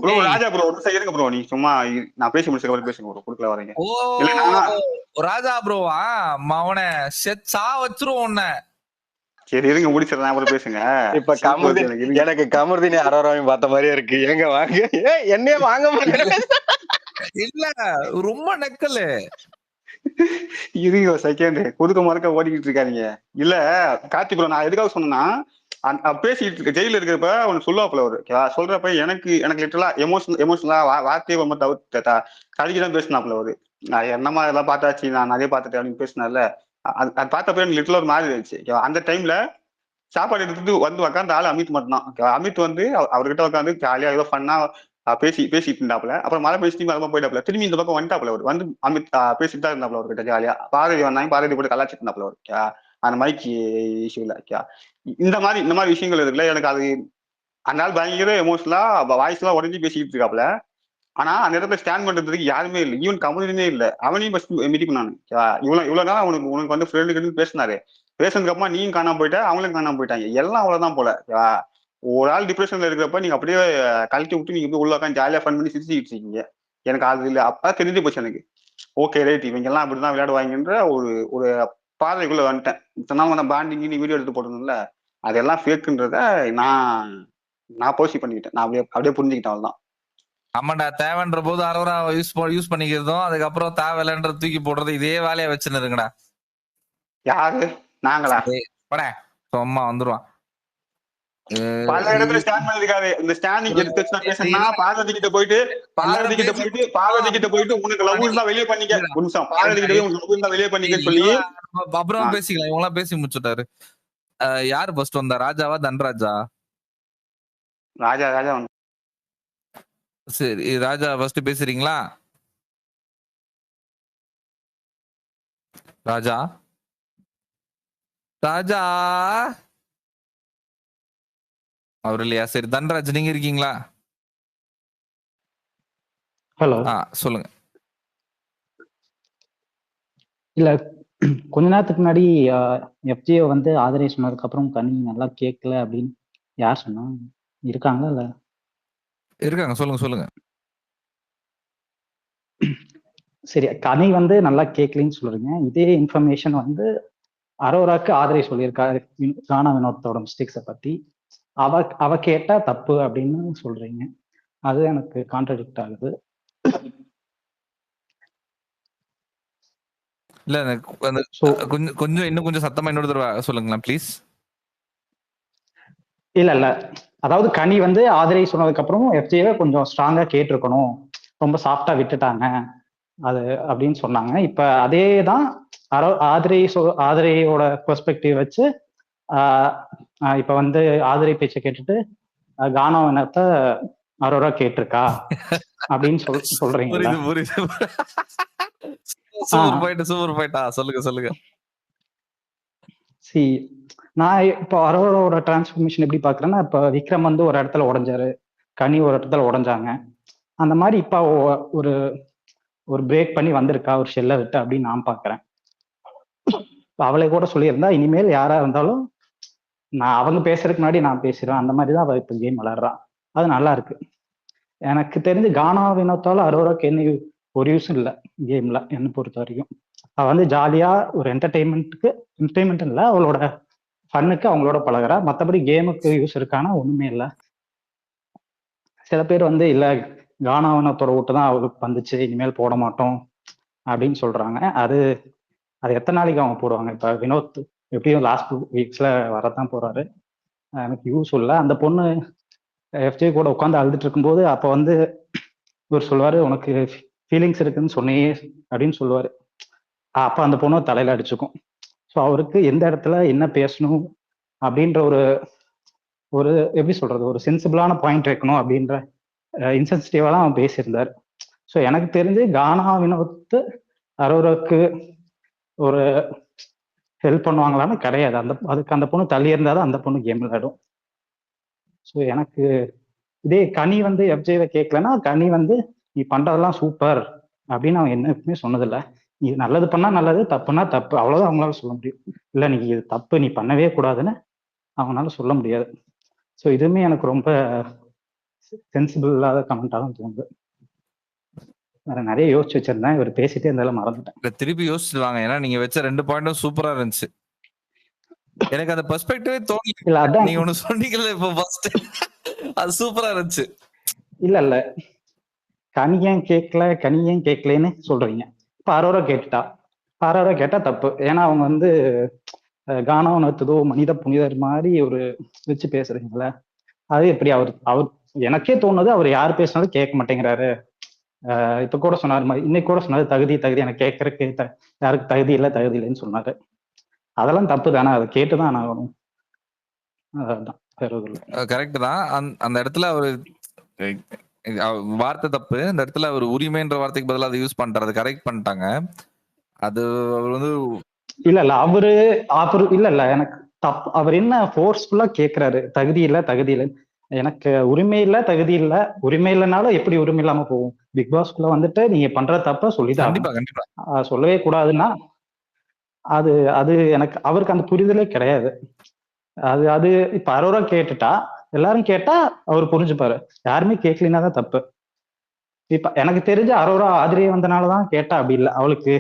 S3: ப்ரோ ராஜா ப்ரோ ஒரு நிமிஷம் இருங்க ப்ரோ, நீ சும்மா நான் பேசி முடிச்ச பேசுங்க ப்ரோ, குடுக்கல வரீங்க.
S2: ஓ ராஜா ப்ரோவா, அவனை சா வச்சிருவோம் உன்ன.
S3: சரி இருங்க முடிச்சிடறேன், அப்புறம் பேசுங்க.
S5: இப்ப கமருதீன் எனக்கு கமருதீன் அரோராவையும் பார்த்த மாதிரியே இருக்கு. எங்க வாங்க என்னையே வாங்க முடியல.
S2: இல்ல ரொம்ப நக்கலு.
S3: இருங்க செகண்ட், குதுக்க மறக்க ஓடிக்கிட்டு இருக்காதீங்க. இல்ல கார்த்தி ப்ரோ, நான் எதுக்காக சொன்னேன்னா, பேசிட்டு இருக்க ஜெயில இருக்கிறப்ப அவனுக்கு சொல்லுவாப்புல ஒரு சொல்றப்ப எனக்கு லிட்டரலா எமோஷனலா வார்த்தையை ரொம்ப தவிர்த்து கழிச்சுதான் பேசினாப்புல ஒரு, நான் என்னமா இதெல்லாம் பார்த்தாச்சு, நான் நிறைய பார்த்துட்டேன் அப்படின்னு பேசினார்ல. அது பார்த்தப்ப எனக்கு லிட்டரலா ஒரு மாதிரி இருந்துச்சு. அந்த டைம்ல சாப்பாடு எடுத்துட்டு வந்து உட்காந்து ஆளு அமித் மட்டும்தான். அமித் வந்து அவர்கிட்ட உட்காந்து ஜாலியா ஏதோ பண்ணா பேசிட்டு இருந்தாப்புல. அப்புறம் மழை பேசி மரமா போயிட்டாப்புல. திரும்பி இந்த பக்கம் வந்துட்டாப்புல அவர் வந்து அமித் பேசிட்டு தான் இருந்தாப்புல அவர்கிட்ட ஜாலியா. பாரதி வந்தாங்க, பாரதி போட்டு கலாச்சிட்டு இருந்தாப்புல அவர் அந்த மைக்கு இஷ்யூல. இந்த மாதிரி விஷயங்கள் இருக்குல்ல, எனக்கு அது அந்த நாள் பயங்கர எமோஷனலா வாய்ஸ் எல்லாம் உடஞ்சி பேசிக்கிட்டு இருக்காப்புல. ஆனா அந்த இடத்துல ஸ்டாண்ட் பண்றதுக்கு யாருமே இல்லை, ஈவன் கமருதீனே இல்லை. அவனையும் ஃபர்ஸ்ட் மீட் நானு. இவ்வளவு நாள் உனக்கு வந்து ஃப்ரெண்டுக்கு பேசினாரு, பேசுனதுக்கு அப்புறமா நீயும் காணாம போயிட்ட, அவங்களும் காணாம போயிட்டாங்க, எல்லாம் அவ்வளவுதான் போல. ஒரு ஆள் டிப்ரெஷன்ல இருக்கிறப்ப நீங்க அப்படியே கழட்டி விட்டு நீங்க உள்ள உட்காந்து ஜாலியா ஃபன் பண்ணி சிரிச்சுக்கிட்டு இருக்கீங்க. எனக்கு அது இல்லை, அப்பதான் தெரிஞ்சு போச்சு எனக்கு. ஓகே ரைட், இவங்க எல்லாம் அப்படிதான் விளையாடுவாங்கன்ற ஒரு பார்வைக்குள்ள வந்துட்டேன். இத்தனை பாண்டிங் நீ வீடியோ எடுத்து போட்டதுல அதெல்லாம் ஃபேக்குன்றத நான் பர்சி பண்ணிக்கிட்டேன். நான் அப்படியே புரிஞ்சுக்கிட்டேன். அவ்வளவுதான்.
S2: ஆமாண்டா, தேவைன்ற போது அரோரா யூஸ் பண்ணிக்கிறதும், அதுக்கப்புறம் தேவையில்லைன்ற தூக்கி போடுறது, இதே வேலையை வச்சுன்னு இருங்கடா.
S3: யாரு? நாங்களா?
S2: சும்மா வந்துருவான்.
S3: பல இடத்துல ஸ்டாண்ட் பண்ணிருக்காரு. இந்த ஸ்டாண்டிங் எடுத்து வச்சு நான் பேசுறேன்னா பார்வதி கிட்ட போயிட்டு உனக்கு லவ் இருந்தா வெளியே பண்ணிக்க ஒரு நிமிஷம், பார்வதி கிட்ட போய் உனக்கு லவ் இருந்தா வெளியே பண்ணிக்கன்னு சொல்லி
S2: அப்புறம் பேசிக்கலாம். இவங்களாம் பேசி முடிச்சுட்டாரு. யாரு ஃபர்ஸ்ட் வந்தா, ராஜாவா தன்ராஜா?
S3: ராஜா
S2: சரி, ராஜா ஃபர்ஸ்ட் பேசுறீங்களா? ராஜா ராஜா அவர் இல்லையா? சரி, தன்ராஜ் நீங்க இருக்கீங்களா?
S6: ஹலோ.
S2: சொல்லுங்க.
S6: இல்ல, கொஞ்ச நேரத்துக்கு முன்னாடி எஃப்ஜிஓ வந்து ஆதரே சொன்னதுக்கு அப்புறம் கனி நல்லா கேட்கல அப்படின்னு யார் சொன்னா? இருக்காங்களா? இல்ல
S2: இருக்காங்க, சொல்லுங்க.
S6: சரி, கனி வந்து நல்லா கேட்கலன்னு சொல்றீங்க. இதே இன்ஃபர்மேஷன் வந்து அரோராக்கு ஆதரே சொல்லியிருக்காரு கானா வினோத்தோட மிஸ்டேக்ஸை பத்தி. அவ கேட்டா தப்பு அப்படின்னு சொல்றீங்க. அது எனக்கு கான்ட்ரடிக்ட் ஆகுது.
S2: இல்ல, கொஞ்சம் இன்னும் கொஞ்சம் சத்தமா இன்னொரு தடவை சொல்லுங்களேன் ப்ளீஸ்.
S6: இல்ல, அதாவது கனி வந்து ஆதரே சொன்னதுக்கு அப்புறம் எஃப்ஜிஏ கொஞ்சம் ஸ்ட்ராங்கா கேட்டிருக்கணும், ரொம்ப சாஃப்டா விட்டுட்டாங்க அது அப்படின்னு சொன்னாங்க. இப்ப அதே தான் ஆதரையோட பெர்ஸ்பெக்டிவ் வச்சு இப்ப வந்து ஆதரை பேச்சை கேட்டுட்டு கானா வினத்தை அரோரா கேட்டிருக்கா அப்படின்னு சொல்றீங்க.
S2: சூப்பர் பாயிண்டா, சொல்லுங்க.
S6: நான் இப்போ அரோராவோட டிரான்ஸ்ஃபர்மேஷன் எப்படி பாக்குறேன்னா, இப்ப விக்ரம் வந்து ஒரு இடத்துல உடைஞ்சாரு, கனி ஒரு இடத்துல உடைஞ்சாங்க. அந்த மாதிரி இப்ப ஒரு ஒரு பிரேக் பண்ணி வந்திருக்கா ஒரு ஷெல்லை விட்டு அப்படின்னு நான் பாக்குறேன். அவளை கூட சொல்லியிருந்தா இனிமேல் யாரா இருந்தாலும் நான் அவங்க பேசுறதுக்கு முன்னாடி நான் பேசுறேன், அந்த மாதிரி தான் அவ இப்ப கேம் விளையாடுறான். அது நல்லா இருக்கு. எனக்கு தெரிஞ்சு கானா வினோத்தால அரோராக்கு என்ன ஒரு யூஸும் இல்லை கேம்ல என்ன பொறுத்த வரைக்கும். அவ வந்து ஜாலியா ஒரு என்டர்டெயின்மெண்ட் இல்லை, அவளோட ஃபன்னுக்கு அவங்களோட பழகுறா. மற்றபடி கேமுக்கு யூஸ் இருக்கானா ஒண்ணுமே இல்லை. சில பேர் வந்து இல்ல கானா வினோத்தோட ஓட்டு தான் அவளுக்கு வந்துச்சு, இனிமேல் போட மாட்டோம் அப்படின்னு சொல்றாங்க. அது எத்தனை நாளைக்கு அவங்க போடுவாங்க? இப்ப வினோத் எப்படியும் லாஸ்ட் 2 வீக்ஸ்ல வரதான் போறாரு. எனக்கு யூஸ் இல்லை. அந்த பொண்ணு எஃப்ஜே கூட உட்காந்து அழுதுட்டு இருக்கும்போது அப்ப வந்து இவர் சொல்லுவாரு, உனக்கு ஃபீலிங்ஸ் இருக்குன்னு சொன்னியே அப்படின்னு சொல்லுவாரு. அப்ப அந்த பொண்ணு தலையில அடிச்சுக்கும். ஸோ அவருக்கு எந்த இடத்துல என்ன பேசணும் அப்படின்ற ஒரு எப்படி சொல்றது, ஒரு சென்சிபிளான பாயிண்ட் வைக்கணும் அப்படின்ற இன்சென்சிட்டிவா தான் அவன் பேசியிருந்தார். ஸோ எனக்கு தெரிஞ்சு கானா வினோத் அரோராக்கு ஒரு ஹெல்ப் பண்ணுவாங்களான்னு கிடையாது. அதுக்கு அந்த பொண்ணு தள்ளி இருந்தாதான் அந்த பொண்ணு கேம் விளையாடும். ஸோ எனக்கு இதே கனி வந்து எஃப்ஜேவை கேட்கலன்னா, கனி வந்து நீ பண்றதெல்லாம் சூப்பர் அப்படின்னு அவன் என்னைக்குமே சொன்னதில்லை. நீ நல்லது பண்ணா நல்லது, தப்புனா தப்பு, அவ்வளவுதான் அவங்களால சொல்ல முடியும். இல்லை நீ இது தப்பு, நீ பண்ணவே கூடாதுன்னு அவங்களால சொல்ல முடியாது. ஸோ இதுவுமே எனக்கு ரொம்ப சென்சிபிள் இல்லாத கமெண்டா தான் தோணுது. வேற நிறைய யோசிச்சு வச்சிருந்தேன், இவர் பேசிட்டே இருந்தாலும் மறந்துட்டேன்.
S2: திருப்பி யோசிச்சுவாங்க, ஏன்னா நீங்க வச்ச 2 பாயிண்டும் சூப்பரா இருந்துச்சு. எனக்கு அந்த பெர்ஸ்பெக்டிவே தோணல. நீங்க ஒண்ணு சொன்னீங்கல்ல இப்போ ஃபர்ஸ்ட், அது சூப்பரா இருந்துச்சு.
S6: இல்ல கனி ஏன் கேட்கலன்னு சொல்றீங்க. இப்ப அரோரா கேட்டா தப்பு. ஏன்னா அவங்க வந்து கானா வினோத்ததோ மனித புனிதர் மாதிரி ஒரு வச்சு பேசுறீங்களே, அது எப்படி? அவர் எனக்கே தோணுது அவர் யார் பேசினாலும் கேட்க மாட்டேங்கிறாரு. இப்ப கூட சொன்னார் மாதிரி, இன்னைக்கு கூட சொன்னாரு தகுதி எனக்கு கேட்கறதுக்கு யாருக்கு தகுதி இல்லைன்னு சொன்னாரு. அதெல்லாம் தப்பு தானே, அதை கேட்டுதான் ஆகணும். அதான்
S2: கரெக்ட் தான். அந்த இடத்துல அவரு வார்த்தை தப்பு. இந்த இடத்துல அவர் உரிமைன்ற வார்த்தைக்கு பதிலாக அதை யூஸ் பண்றாரு, அதை கரெக்ட் பண்ணிட்டாங்க. அது அவர் வந்து
S6: இல்ல அவரு இல்ல எனக்கு தப்பு. அவர் என்ன ஃபோர்ஸ்ஃபுல்லா கேட்கிறாரு, தகுதி இல்லை. எனக்கு உரிமை இல்லை, தகுதி இல்லை. உரிமை இல்லைனாலும் எப்படி உரிமை இல்லாம போகும்? பிக் பாஸ்குள்ள வந்துட்டு நீங்க பண்ற தப்ப சொல்லிதான் சொல்லவே கூடாதுன்னா அது எனக்கு அவருக்கு அந்த புரிதலே கிடையாது. அது இப்ப அரோரா கேட்டுட்டா, எல்லாரும் கேட்டா அவர் புரிஞ்சுப்பாரு. யாருமே கேட்கலினா தான் தப்பு. இப்ப எனக்கு தெரிஞ்ச அரோரா ஆதிரியே வந்தனாலதான் கேட்டா. அப்படி இல்லை, அவளுக்கு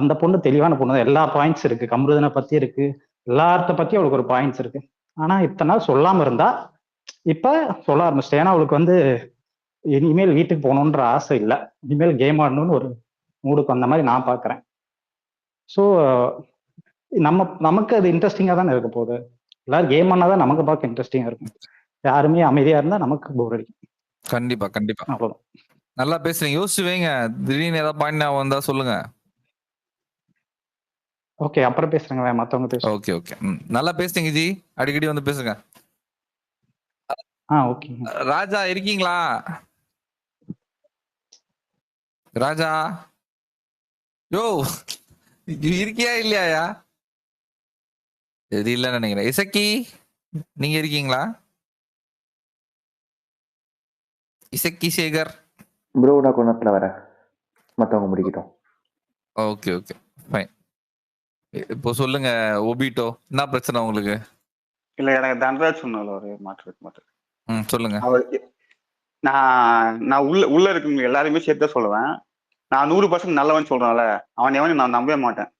S6: அந்த பொண்ணு தெளிவான பொண்ணு தான். எல்லா பாயிண்ட்ஸ் இருக்கு, கம்ருதனை பத்தி இருக்கு, எல்லார்த்த பத்தி அவளுக்கு ஒரு பாயிண்ட்ஸ் இருக்கு. ஆனா இத்தனை நாள் சொல்லாம இருந்தா இப்ப சொல்ல ஆரம்பிச்சிட்டேன். ஏன்னா அவளுக்கு வந்து இனிமேல் வீட்டுக்கு போகணுன்ற ஆசை இல்லை, இனிமேல் கேம் ஆடணும்னு ஒரு மூடுக்கு வந்த மாதிரி நான் பாக்குறேன். ஸோ நமக்கு அது இன்ட்ரெஸ்டிங்கா தானே இருக்க போகுது. எல்லாரும் கேம் பண்ணாதான் நமக்கு பார்க்க இன்ட்ரெஸ்டிங்கா இருக்கும். யாருமே அமைதியா இருந்தா நமக்கு போர் அடிக்கும்.
S2: கண்டிப்பா கண்டிப்பா
S6: அவ்வளவுதான்.
S2: நல்லா பேசுறீங்க, யோசிச்சு வைங்க. திடீர்னு ஏதாவது பாயிண்ட் வந்தா சொல்லுங்க.
S6: ஓகே, அப்புறம் பேசுறேங்க, மத்தவங்க பேசுறேன்.
S2: ஓகே ஓகே நல்லா பேசுறீங்க ஜி, அடிக்கடி வந்து பேசுங்க.
S6: ஓகே.
S2: ராஜா இருக்கீங்களா? ராஜா யோ இருக்கியா இல்லையா? தெரியல நினைக்கிறேன். இசக்கி நீங்க இருக்கீங்களா? இசக்கி சேகர்
S7: ப்ரோ நான் கொஞ்சத்துல வரேன், மற்றவங்க முடிக்கிட்டோம்.
S2: Okay okay fine. இப்போ சொல்லுங்க ஒபிட்டோ, என்ன பிரச்சனை உங்களுக்கு?
S3: இல்ல எனக்கு தன்ராஜ் சொன்னால ஒரு மாற்று
S2: சொல்லுங்க.
S3: அவருக்கு நான் உள்ள இருக்குங்க எல்லாருமே சேர்த்து சொல்லுவேன். நான் 100% நல்லவன் சொல்றேன்ல, அவன் எவனையும் நான் நம்பவே மாட்டேன்.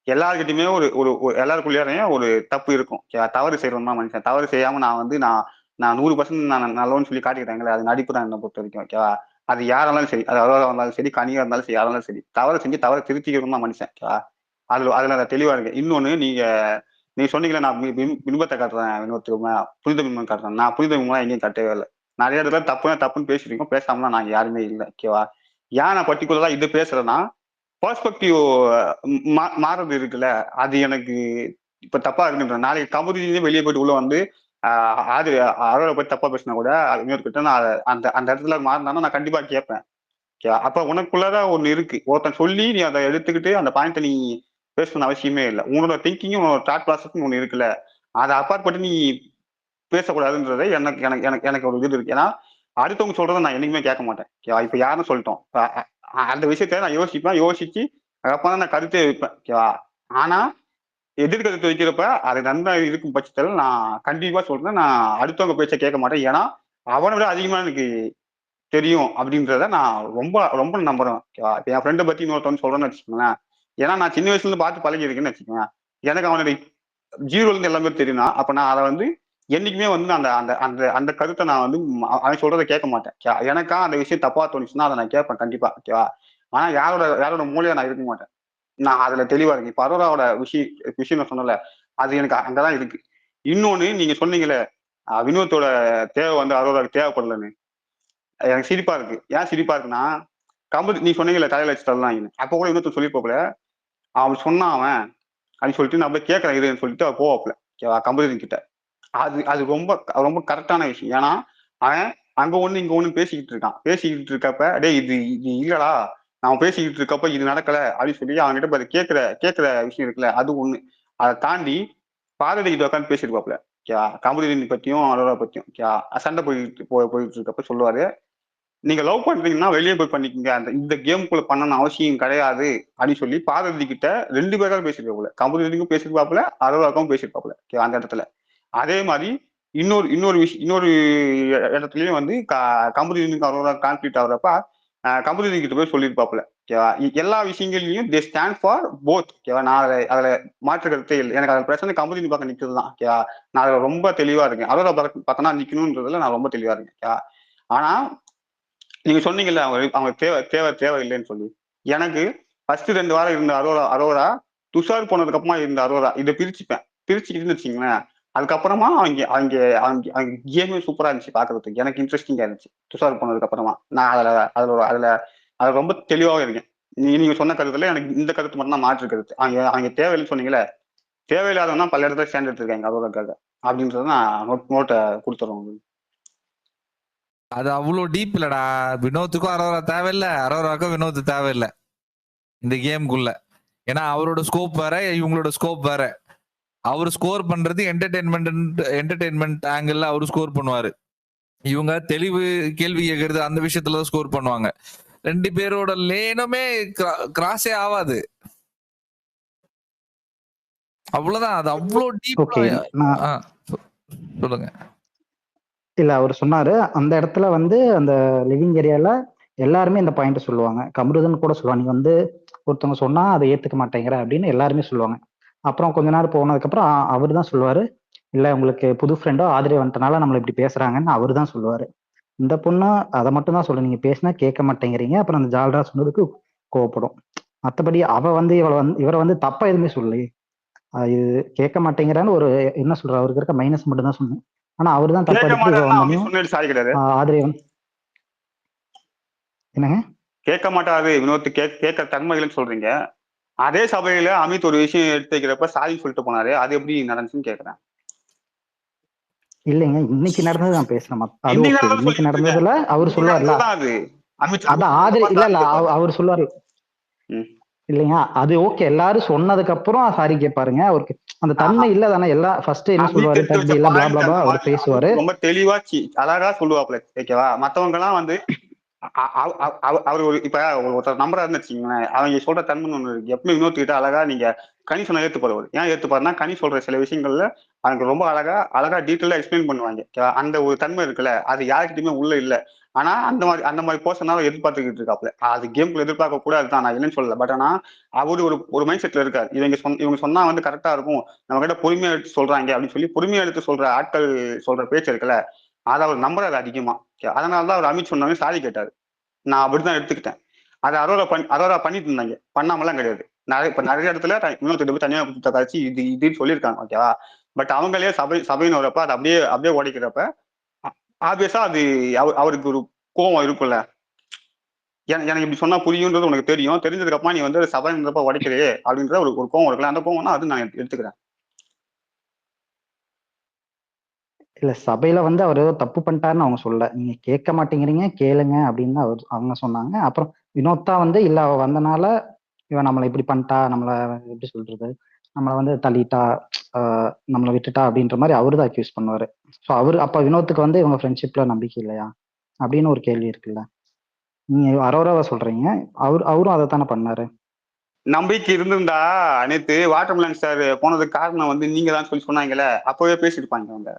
S3: எல்லாருக்கிட்டையுமே ஒரு ஒரு எல்லாருக்குள்ளேயும் ஒரு தப்பு இருக்கும். தவறு செய்யறவன் தான் மனுஷன். தவறு செய்யாம நான் 100% நான் நல்லவன் சொல்லி காட்டிக்கிட்டாங்களே, அது நடிப்பு தான் என்னை பொறுத்த வரைக்கும். ஓகேவா? அது யாரா இருந்தாலும் சரி, அது அவ்வளோ இருந்தாலும் சரி, கனியா இருந்தாலும் சரி, யாரா இருந்தாலும் சரி, தவறு செஞ்சு தவறை திருத்திக்கிறவன் தான் மனுஷன். ஓகேவா? அதுல நான் தெளிவா இருக்கேன். இன்னொன்னு, நீங்க சொன்னீங்களே நான் பின்பத்தை காட்டுறேன், இன்னொருத்தருமா புனித பின்பம் காட்டுறேன். நான் புனித பின்பம் எங்கேயும் காட்டவே இல்லை. நிறைய இடத்துல தப்புன்னு பேசிருக்கோம். பேசாமலாம் நாங்க யாருமே இல்லை. ஓகேவா? ஏன் நான் பர்டிகுலரா இது பேசுறேன்னா, பெர்ஸ்பெக்டிவ் மாறுறது இருக்குல்ல, அது எனக்கு இப்ப தப்பா இருக்குன்ற. நாளைக்கு கமுதியிலே வெளியே போயிட்டு உள்ள வந்து அது அரோரை பத்தி தப்பா பேசினா கூட இன்னொருக்கிட்ட நான் அந்த அந்த இடத்துல மாறினாலும் நான் கண்டிப்பா கேட்பேன். அப்ப உனக்குள்ளதான் ஒண்ணு இருக்கு. ஒருத்தன் சொல்லி நீ அதை எடுத்துக்கிட்டு அந்த பாயிண்ட்டை நீ பேசணும்னு அவசியமே இல்லை. உன்னோட திங்கிங்கும் உன்னோட தாட் ப்ராசஸும் ஒண்ணு இருக்குல்ல, அதை அப்பாற்பட்டு நீ பேசக்கூடாதுன்றதை எனக்கு எனக்கு எனக்கு எனக்கு ஒரு இது இருக்கு. ஏன்னா அடுத்தவங்க சொல்றதை நான் என்னைக்குமே கேட்க மாட்டேன். இப்ப யாருன்னு சொல்லிட்டோம், அந்த விஷயத்த நான் யோசிச்சு அப்பதான் நான் கருத்தை வைப்பேன். ஓகேவா? ஆனா எதிர்கருத்து வைக்கிறப்ப அது நன்மை இருக்கும் பட்சத்தில் நான் கண்டிப்பா சொல்றேன், நான் அடுத்தவங்க பேச்சை கேட்க மாட்டேன். ஏன்னா அவனை விட அதிகமா எனக்கு தெரியும் அப்படின்றத நான் ரொம்ப ரொம்ப நம்புறேன். ஓகேவா? இப்ப என் ஃப்ரெண்டை பத்தி இன்னொருத்தவங்க சொல்றேன்னு வச்சுக்கோங்களேன், ஏன்னா நான் சின்ன வயசுல இருந்து பார்த்து பழகி இருக்கேன்னு வச்சுக்கோங்க. எனக்கு அவனுடைய ஜீரோல இருந்து எல்லாமே தெரியும்னா, அப்ப நான் அதை என்னைக்குமே அந்த அந்த அந்த அந்த கருத்தை நான் அவன் சொல்றதை கேட்க மாட்டேன். எனக்கா அந்த விஷயம் தப்பா தோணுச்சுன்னா அதை நான் கேட்பேன் கண்டிப்பா. ஓகேவா? ஆனா யாரோட மூலையா நான் இருக்க மாட்டேன். நான் அதுல தெளிவா இருக்கேன். இப்ப அரோராவோட விஷயம் நான் சொன்னல, அது எனக்கு அங்கதான் இருக்கு. இன்னொன்னு, நீங்க சொன்னீங்களே வினோத்தோட தேவை அரோராவுக்கு தேவைப்படலன்னு, எனக்கு சிரிப்பா இருக்கு. ஏன் சிரிப்பா இருக்குன்னா, நீ சொன்னீங்கல்ல தலையில வச்சு தரலாம், அப்ப கூட வினோத்த சொல்லிப்போல, அவன் சொன்னான் அவன் அப்படின்னு சொல்லிட்டு நான் போய் கேட்கறேன் இதுன்னு சொல்லிட்டு அவ போவாப்ல கம்பெனி கிட்ட. அது அது ரொம்ப ரொம்ப கரெக்டான விஷயம். ஏன்னா அவன் அங்க ஒண்ணு இங்க ஒண்ணு பேசிக்கிட்டு இருக்கப்ப, டே இது இது இல்லடா, நான் பேசிக்கிட்டு இருக்கப்ப இது நடக்கல அப்படின்னு சொல்லி அவன்கிட்ட கேட்கிற விஷயம் இருக்குல்ல, அது ஒண்ணு. அதை தாண்டி பாரதி கிட்ட உட்காந்து பேசியிருப்பாப்ல கம்பெனி பத்தியும் அரோரா பத்தியும். சண்டை போயிட்டு இருக்கப்ப சொல்லுவாரு, நீங்க லவ் பண்றீங்கன்னா வெளியே போய் பண்ணிக்கங்க, இந்த கேமுக்குள்ள பண்ணணும் அவசியம் கிடையாது அப்படின்னு சொல்லி பாரதி கிட்ட 2 பேராலும் பேசியிருப்பாப்புல. கம்பெனிக்கும் பேசியிருப்பாப்புல, அரோராவுக்கும் பேசியிருப்பாப்புல அந்த இடத்துல. அதே மாதிரி இன்னொரு இடத்துலயும் கம்பெனிக்கு அரோரா கான்ஃபிளிக்ட் ஆகுறப்ப கம்பெனி கிட்ட போய் சொல்லியிருப்பாப்புல. எல்லா விஷயங்கள்லயும் தே ஸ்டாண்ட் ஃபார் போத். நான் அதுல மாற்று கருத்தே இல்லை. எனக்கு அதுல பிரச்சனை கம்பெனி பக்கம் நிக்கிறது தான். நான் அதுல ரொம்ப தெளிவா இருக்கேன். அரோரா பக்கம்னா நிக்கணும்ன்றதுல நான் ரொம்ப தெளிவா இருக்கேன். ஆனா நீங்க சொன்னீங்கல்ல அவங்க தேவை இல்லைன்னு சொல்லி, எனக்கு ஃபர்ஸ்ட் 2 வாரம் இருந்த அரோரா துஷார் போனதுக்கு அப்புறமா இருந்த அரோரா இதை பிரிச்சுக்கிட்டுன்னு வச்சுங்களேன். அதுக்கப்புறமா அவங்க கேமே சூப்பரா இருந்துச்சு பாக்குறதுக்கு, எனக்கு இன்ட்ரெஸ்டிங்கா இருந்துச்சு துஷார் போனதுக்கு அப்புறமா. நான் அதுல ரொம்ப தெளிவாக இருக்கேன். நீங்க சொன்ன கருத்துல எனக்கு இந்த கருத்து மட்டும் தான் மாற்று கருத்து. அவங்க தேவையில்லைன்னு சொன்னீங்களே, தேவையில்லாதவனா பல இடத்துல சேர்ந்துட்டு இருக்காங்க அரோராக்காக அப்படின்றத நான் நோட்டை கொடுத்துறேன் உங்களுக்கு.
S2: அது அவ்வளவு டீப் இல்லடா. வினோத்துக்கும் அரோரா தேவையில்லை, அரோராக்கும் வினோத் தேவையில்லை இந்த கேமுக்குள்ள. ஏன்னா அவரோட ஸ்கோப் வேற, இவங்களோட ஸ்கோப் வேற. அவர் ஸ்கோர் பண்றது என்டர்டைன்மெண்ட் ஆங்கிள் அவரு ஸ்கோர் பண்ணுவாரு. இவங்க தெளிவு கேள்வி கேட்கறது அந்த விஷயத்துலதான் ஸ்கோர் பண்ணுவாங்க. 2 பேரோட லேனுமே கிராஸே ஆகாது. அவ்வளவுதான். அது அவ்வளவு டீப். சொல்லுங்க.
S6: இல்ல, அவர் சொன்னாரு அந்த இடத்துல அந்த லிவிங் ஏரியால எல்லாருமே இந்த பாயிண்ட் சொல்லுவாங்க. கமருதன் கூட சொல்லுவாங்க, நீ ஒருத்தவங்க சொன்னா அதை ஏத்துக்க மாட்டேங்கிற அப்படின்னு எல்லாருமே சொல்லுவாங்க. அப்புறம் கொஞ்ச நேரம் போனதுக்கு அப்புறம் அவர் தான் சொல்லுவாரு, இல்ல உங்களுக்கு புது ஃப்ரெண்டோ ஆதரவு வந்துட்டனால நம்மள இப்படி பேசுறாங்கன்னு அவர் தான் சொல்லுவாரு. இந்த பொண்ணு அதை மட்டும் தான் சொல்லு, நீங்க பேசினா கேட்க மாட்டேங்கிறீங்க, அப்புறம் அந்த ஜால்ரா சொன்னதுக்கு கோவப்படும். மற்றபடி அவ இவரை தப்பா எதுவுமே சொல்லி, இது கேட்க மாட்டேங்கிறான்னு ஒரு என்ன சொல்ற அவருக்கு இருக்க மைனஸ் மட்டும் தான் சொன்னேன். ஆனா அவர் தான் தப்பு
S3: கேட்க
S6: எடுத்து
S3: மாட்டாருன்னா அமீத்
S6: வந்தோடனையும்
S3: சொன்னது சாரி கிடையாது.
S6: ஆதிரேவன் என்னங்க
S3: கேட்க மாட்டாரு வினோத் கேட்க தன்மை இல்லைன்னு சொல்றீங்க. அதே சபையில அமித் ஒரு விஷயம் எடுத்து வைக்கிறப்ப சாரி சொல்லிட்டு போனாரு. அது எப்படி நடந்துச்சுன்னு கேக்குறேன்.
S6: இல்லைங்க, இன்னைக்கு நடந்தது நான் பேசுறேன். அது
S3: இன்னைக்கு
S6: ஓகே,
S3: நடந்தது
S6: இன்னைக்கு
S3: சொல்லிட்டு இருக்கேன்.
S6: நடந்ததுல அவர்
S3: இன்னைக்கு
S6: சொல்லுவார்ல,
S3: நடந்ததுதான் அது. அமித்
S6: அதான் ஆதிரை இல்ல இல்ல அவர் சொல்லுவாரு
S3: ம்.
S6: இல்லைங்க, அது ஓகே. எல்லாரும் சொன்னதுக்கு அப்புறம் சாரி கேட்பாருங்க. அவருக்கு அந்த
S3: ஆஹா.
S6: தன்மை இல்ல தானே. எல்லாம் ஃபர்ஸ்ட் என்ன
S3: அமித்
S6: சொல்லுவாரு,
S3: எடுத்து வச்ச
S6: தகுதி இல்ல பிளா
S3: பாயிண்ட்
S6: பிளா
S3: அந்த
S6: அவர்
S3: மாதிரி
S6: பேசுவாரு.
S3: அமித் ரொம்ப தெளிவா அழகா சொல்லுவாப்ல. ஓகேவா? மத்தவங்க எல்லாம் வந்து அவர் ஒரு இப்ப ஒருத்தர் நம்புறாருன்னு வச்சுக்கீங்களேன், அவங்க சொல்ற தன்மை ஒண்ணு இருக்கு. எப்பவுமே இன்னொரு கிட்ட அழகா நீங்க கனி சொன்னா ஏத்துப்பாரு. ஏன் ஏத்துப்பாருன்னா கனி சொல்ற சில விஷயங்கள்ல அவங்க ரொம்ப அழகா டீட்டெயிலா எக்ஸ்பிளைன் பண்ணுவாங்க. ஓகேவா? அந்த ஒரு தன்மை இருக்குல்ல, அது யாருக்கிட்டயுமே உள்ள இல்ல. ஆனா அந்த மாதிரி பர்சனால எதிர்பார்த்துக்கிட்டு இருக்காப்ல. அது கேம்குள்ள எதிர்பார்க்க கூட அதுதான், நான் இல்லைன்னு சொல்லல. பட் ஆனா அவரு ஒரு மைண்ட் செட்ல இருக்காரு. இவங்க சொன்னா வந்து கரெக்டா இருக்கும், நம்ம கிட்ட பொறுமையா எடுத்து சொல்றாங்க அப்படின்னு சொல்லி பொறுமையா எடுத்து சொல்ற ஆட்கள் சொல்ற பேச்சு இருக்குல்ல, அதை அவர் நம்புறாரு அதிகமா. அதனாலதான் அவர் அமித் சொன்னாங்க சாரி கேட்டாரு. நான் அப்படிதான் எடுத்துக்கிட்டேன். அதை அரோரா பண்ணிட்டு இருந்தாங்க, பண்ணாமலாம் கிடையாது. நிறைய இடத்துல இன்னொருத்தர் போய் தனியா கழிச்சு இதுன்னு சொல்லியிருக்காங்க. ஓகேவா? பட் அவங்களே சபைன்னு வரப்ப அதை அப்படியே உடைக்கிறப்ப ஆப்வியஸா அது அவருக்கு ஒரு கோவம் இருக்குல்ல. எனக்கு இப்படி சொன்னா புரியுன்றது உனக்கு தெரியும், தெரிஞ்சதுக்கு அப்புறம் நீ வந்து சபைன்றப்ப உடைக்கிறே அப்படின்ற ஒரு கோவம் இருக்குல்ல. அந்த கோவம்னா அது நான் எடுத்துக்கிறேன்.
S6: இல்ல சபையில வந்து அவர் ஏதோ தப்பு பண்ணிட்டாருன்னு அவங்க சொல்ல, நீங்க கேட்க மாட்டேங்கிறீங்க கேளுங்க அப்படின்னு அவங்க சொன்னாங்க. அப்புறம் வினோத்தா வந்து இல்ல அவ வந்தனால இவன் நம்மளை இப்படி பண்ணிட்டா, நம்மளை எப்படி சொல்றது, நம்மளை வந்து தள்ளிட்டா, நம்மளை விட்டுட்டா அப்படின்ற மாதிரி அவரு தான் அக்யூஸ் பண்ணுவாரு. ஸோ அப்ப வினோத்துக்கு வந்து இவங்க ஃப்ரெண்ட்ஷிப்ல நம்பிக்கை இல்லையா அப்படின்னு ஒரு கேள்வி இருக்குல்ல. நீங்க அரோராவை சொல்றீங்க, அவரும் அதை தானே பண்ணாரு.
S3: நம்பிக்கை இருந்திருந்தா நேத்து வாட்டர்மெலன் சார் போனதுக்கு காரணம் வந்து நீங்க தான் சொல்லி சொன்னாங்கல்ல, அப்பவே பேசியிருப்பாங்க அவங்க.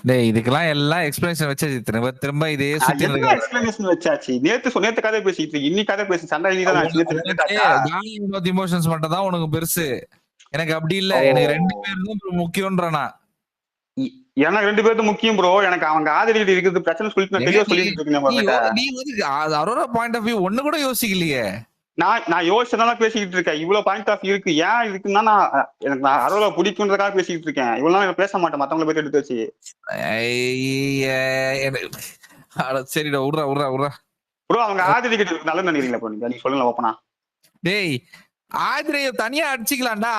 S2: டேய் இதுக்கெல்லாம் எல்லாம் எக்ஸ்பிளனேஷன் வச்சாச்சு, திரும்ப இதே சுத்தி
S3: என்ன எக்ஸ்பிளனேஷன் வச்சாச்சு? நேத்து கதை பேசிட்டு இருக்கு, இன்னைக்கு கதை பேசி சண்டை
S2: இன்னைக்கு இமோஷன்ஸ் மட்டும் தான் உனக்கு பெருசு, எனக்கு அப்படி இல்ல. எனக்கு 2 பேரும் முக்கியம்ன்றனா.
S3: எனக்கு 2 பேரும் முக்கியம் ப்ரோ. எனக்கு அவங்க ஆதரிக்கிட்டு இருக்கிறது பிரச்சனை சொல்லிட்டு நான் தெளிவா சொல்லிட்டு இருக்கேன்.
S2: நீ வந்து அரோரா பாயிண்ட் ஆஃப் வியூ ஒண்ணு கூட யோசிக்கலையே.
S3: நான் யோசிச்சதான் பேசிக்கிட்டு இருக்கேன். இவ்வளவு பாயிண்ட் ஆஃப் இருக்கு, ஏன் இருக்குன்னா எனக்கு அரோரா பிடிக்குன்றதுக்காக பேசிக்கிட்டு இருக்கேன். இவ்வளவு நாள் பேச மாட்டேன் மத்தவங்களை பத்தி எடுத்து வச்சு.
S2: சரிடா விட்றா
S3: ப்ரோ அவங்க ஆதரிக்கிட்டு நல்லது நினைக்கிறீங்களா ப்ரோ? நீங்க சொல்லுங்க ஓப்பனா.
S2: டேய் ஆதிரைய தனியா அடிச்சுக்கலாம்டா.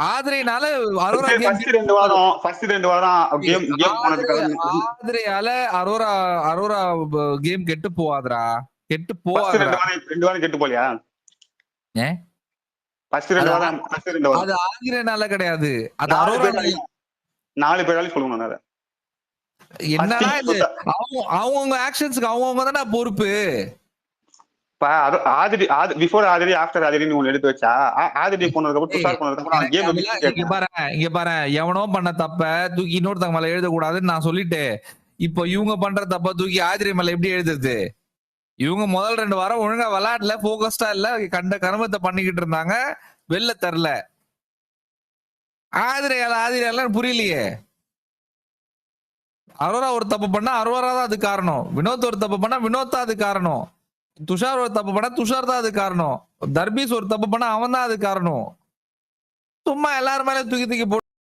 S2: ஆதிரைனால அரோரா
S3: ஃபர்ஸ்ட் 2 வாரம் கேம் போனதுக்கு
S2: ஆதிரையால அரோரா கேம் கெட்டு போவாதடா, கெட்டு
S3: போவாதடா. 2 வாரம் கெட்டு போலையா?
S2: ஏன்
S3: ஃபர்ஸ்ட் 2 வாரம்
S2: அது ஆதிரைனால கிடையாது, அது அரோரா
S3: 4 பேரால சொல்லணும். அத
S2: என்னடா இது, அவங்க ஆக்ஷன்ஸ்க்கு அவங்க தானே பொறுப்பு.
S3: பிஃபோர் ஆதிரி ஆஃப்டர் ஆதிரின்னு ஒன்னு எடுத்து வச்சா, ஆதிரி போனதுக்கு அப்புறம் துஷார் போனதுக்கு அப்புறம் கேம்
S2: இங்க பாரு எவனோ பண்ண தப்ப தூக்கி இன்னொருத்தங்க மேல எழுதக்கூடாதுன்னு நான் சொல்லிட்டு, இப்போ இவங்க பண்ற தப்ப தூக்கி ஆதிரி மேல எப்படி எழுதுறது? இவங்க முதல் 2 வாரம் ஒழுங்கா விளையாடல, போக்கஸ்டா இல்ல, கண்ட கருமத்தை பண்ணிக்கிட்டு இருந்தாங்க, வெளில தரல. ஆதிரியால புரியலையே. அரோரா ஒரு தப்பு பண்ணா அரோரா தான் அது காரணம், வினோத் ஒரு தப்பு பண்ணா வினோத் தான் அது காரணம், துஷார் ஒரு தப்பு பண்ணா துஷார் தான் அது காரணம், தர்பீஸ் ஒரு தப்பு பண்ணா அவன் தான் அது காரணம். சும்மா எல்லாரும் மேல தூக்கி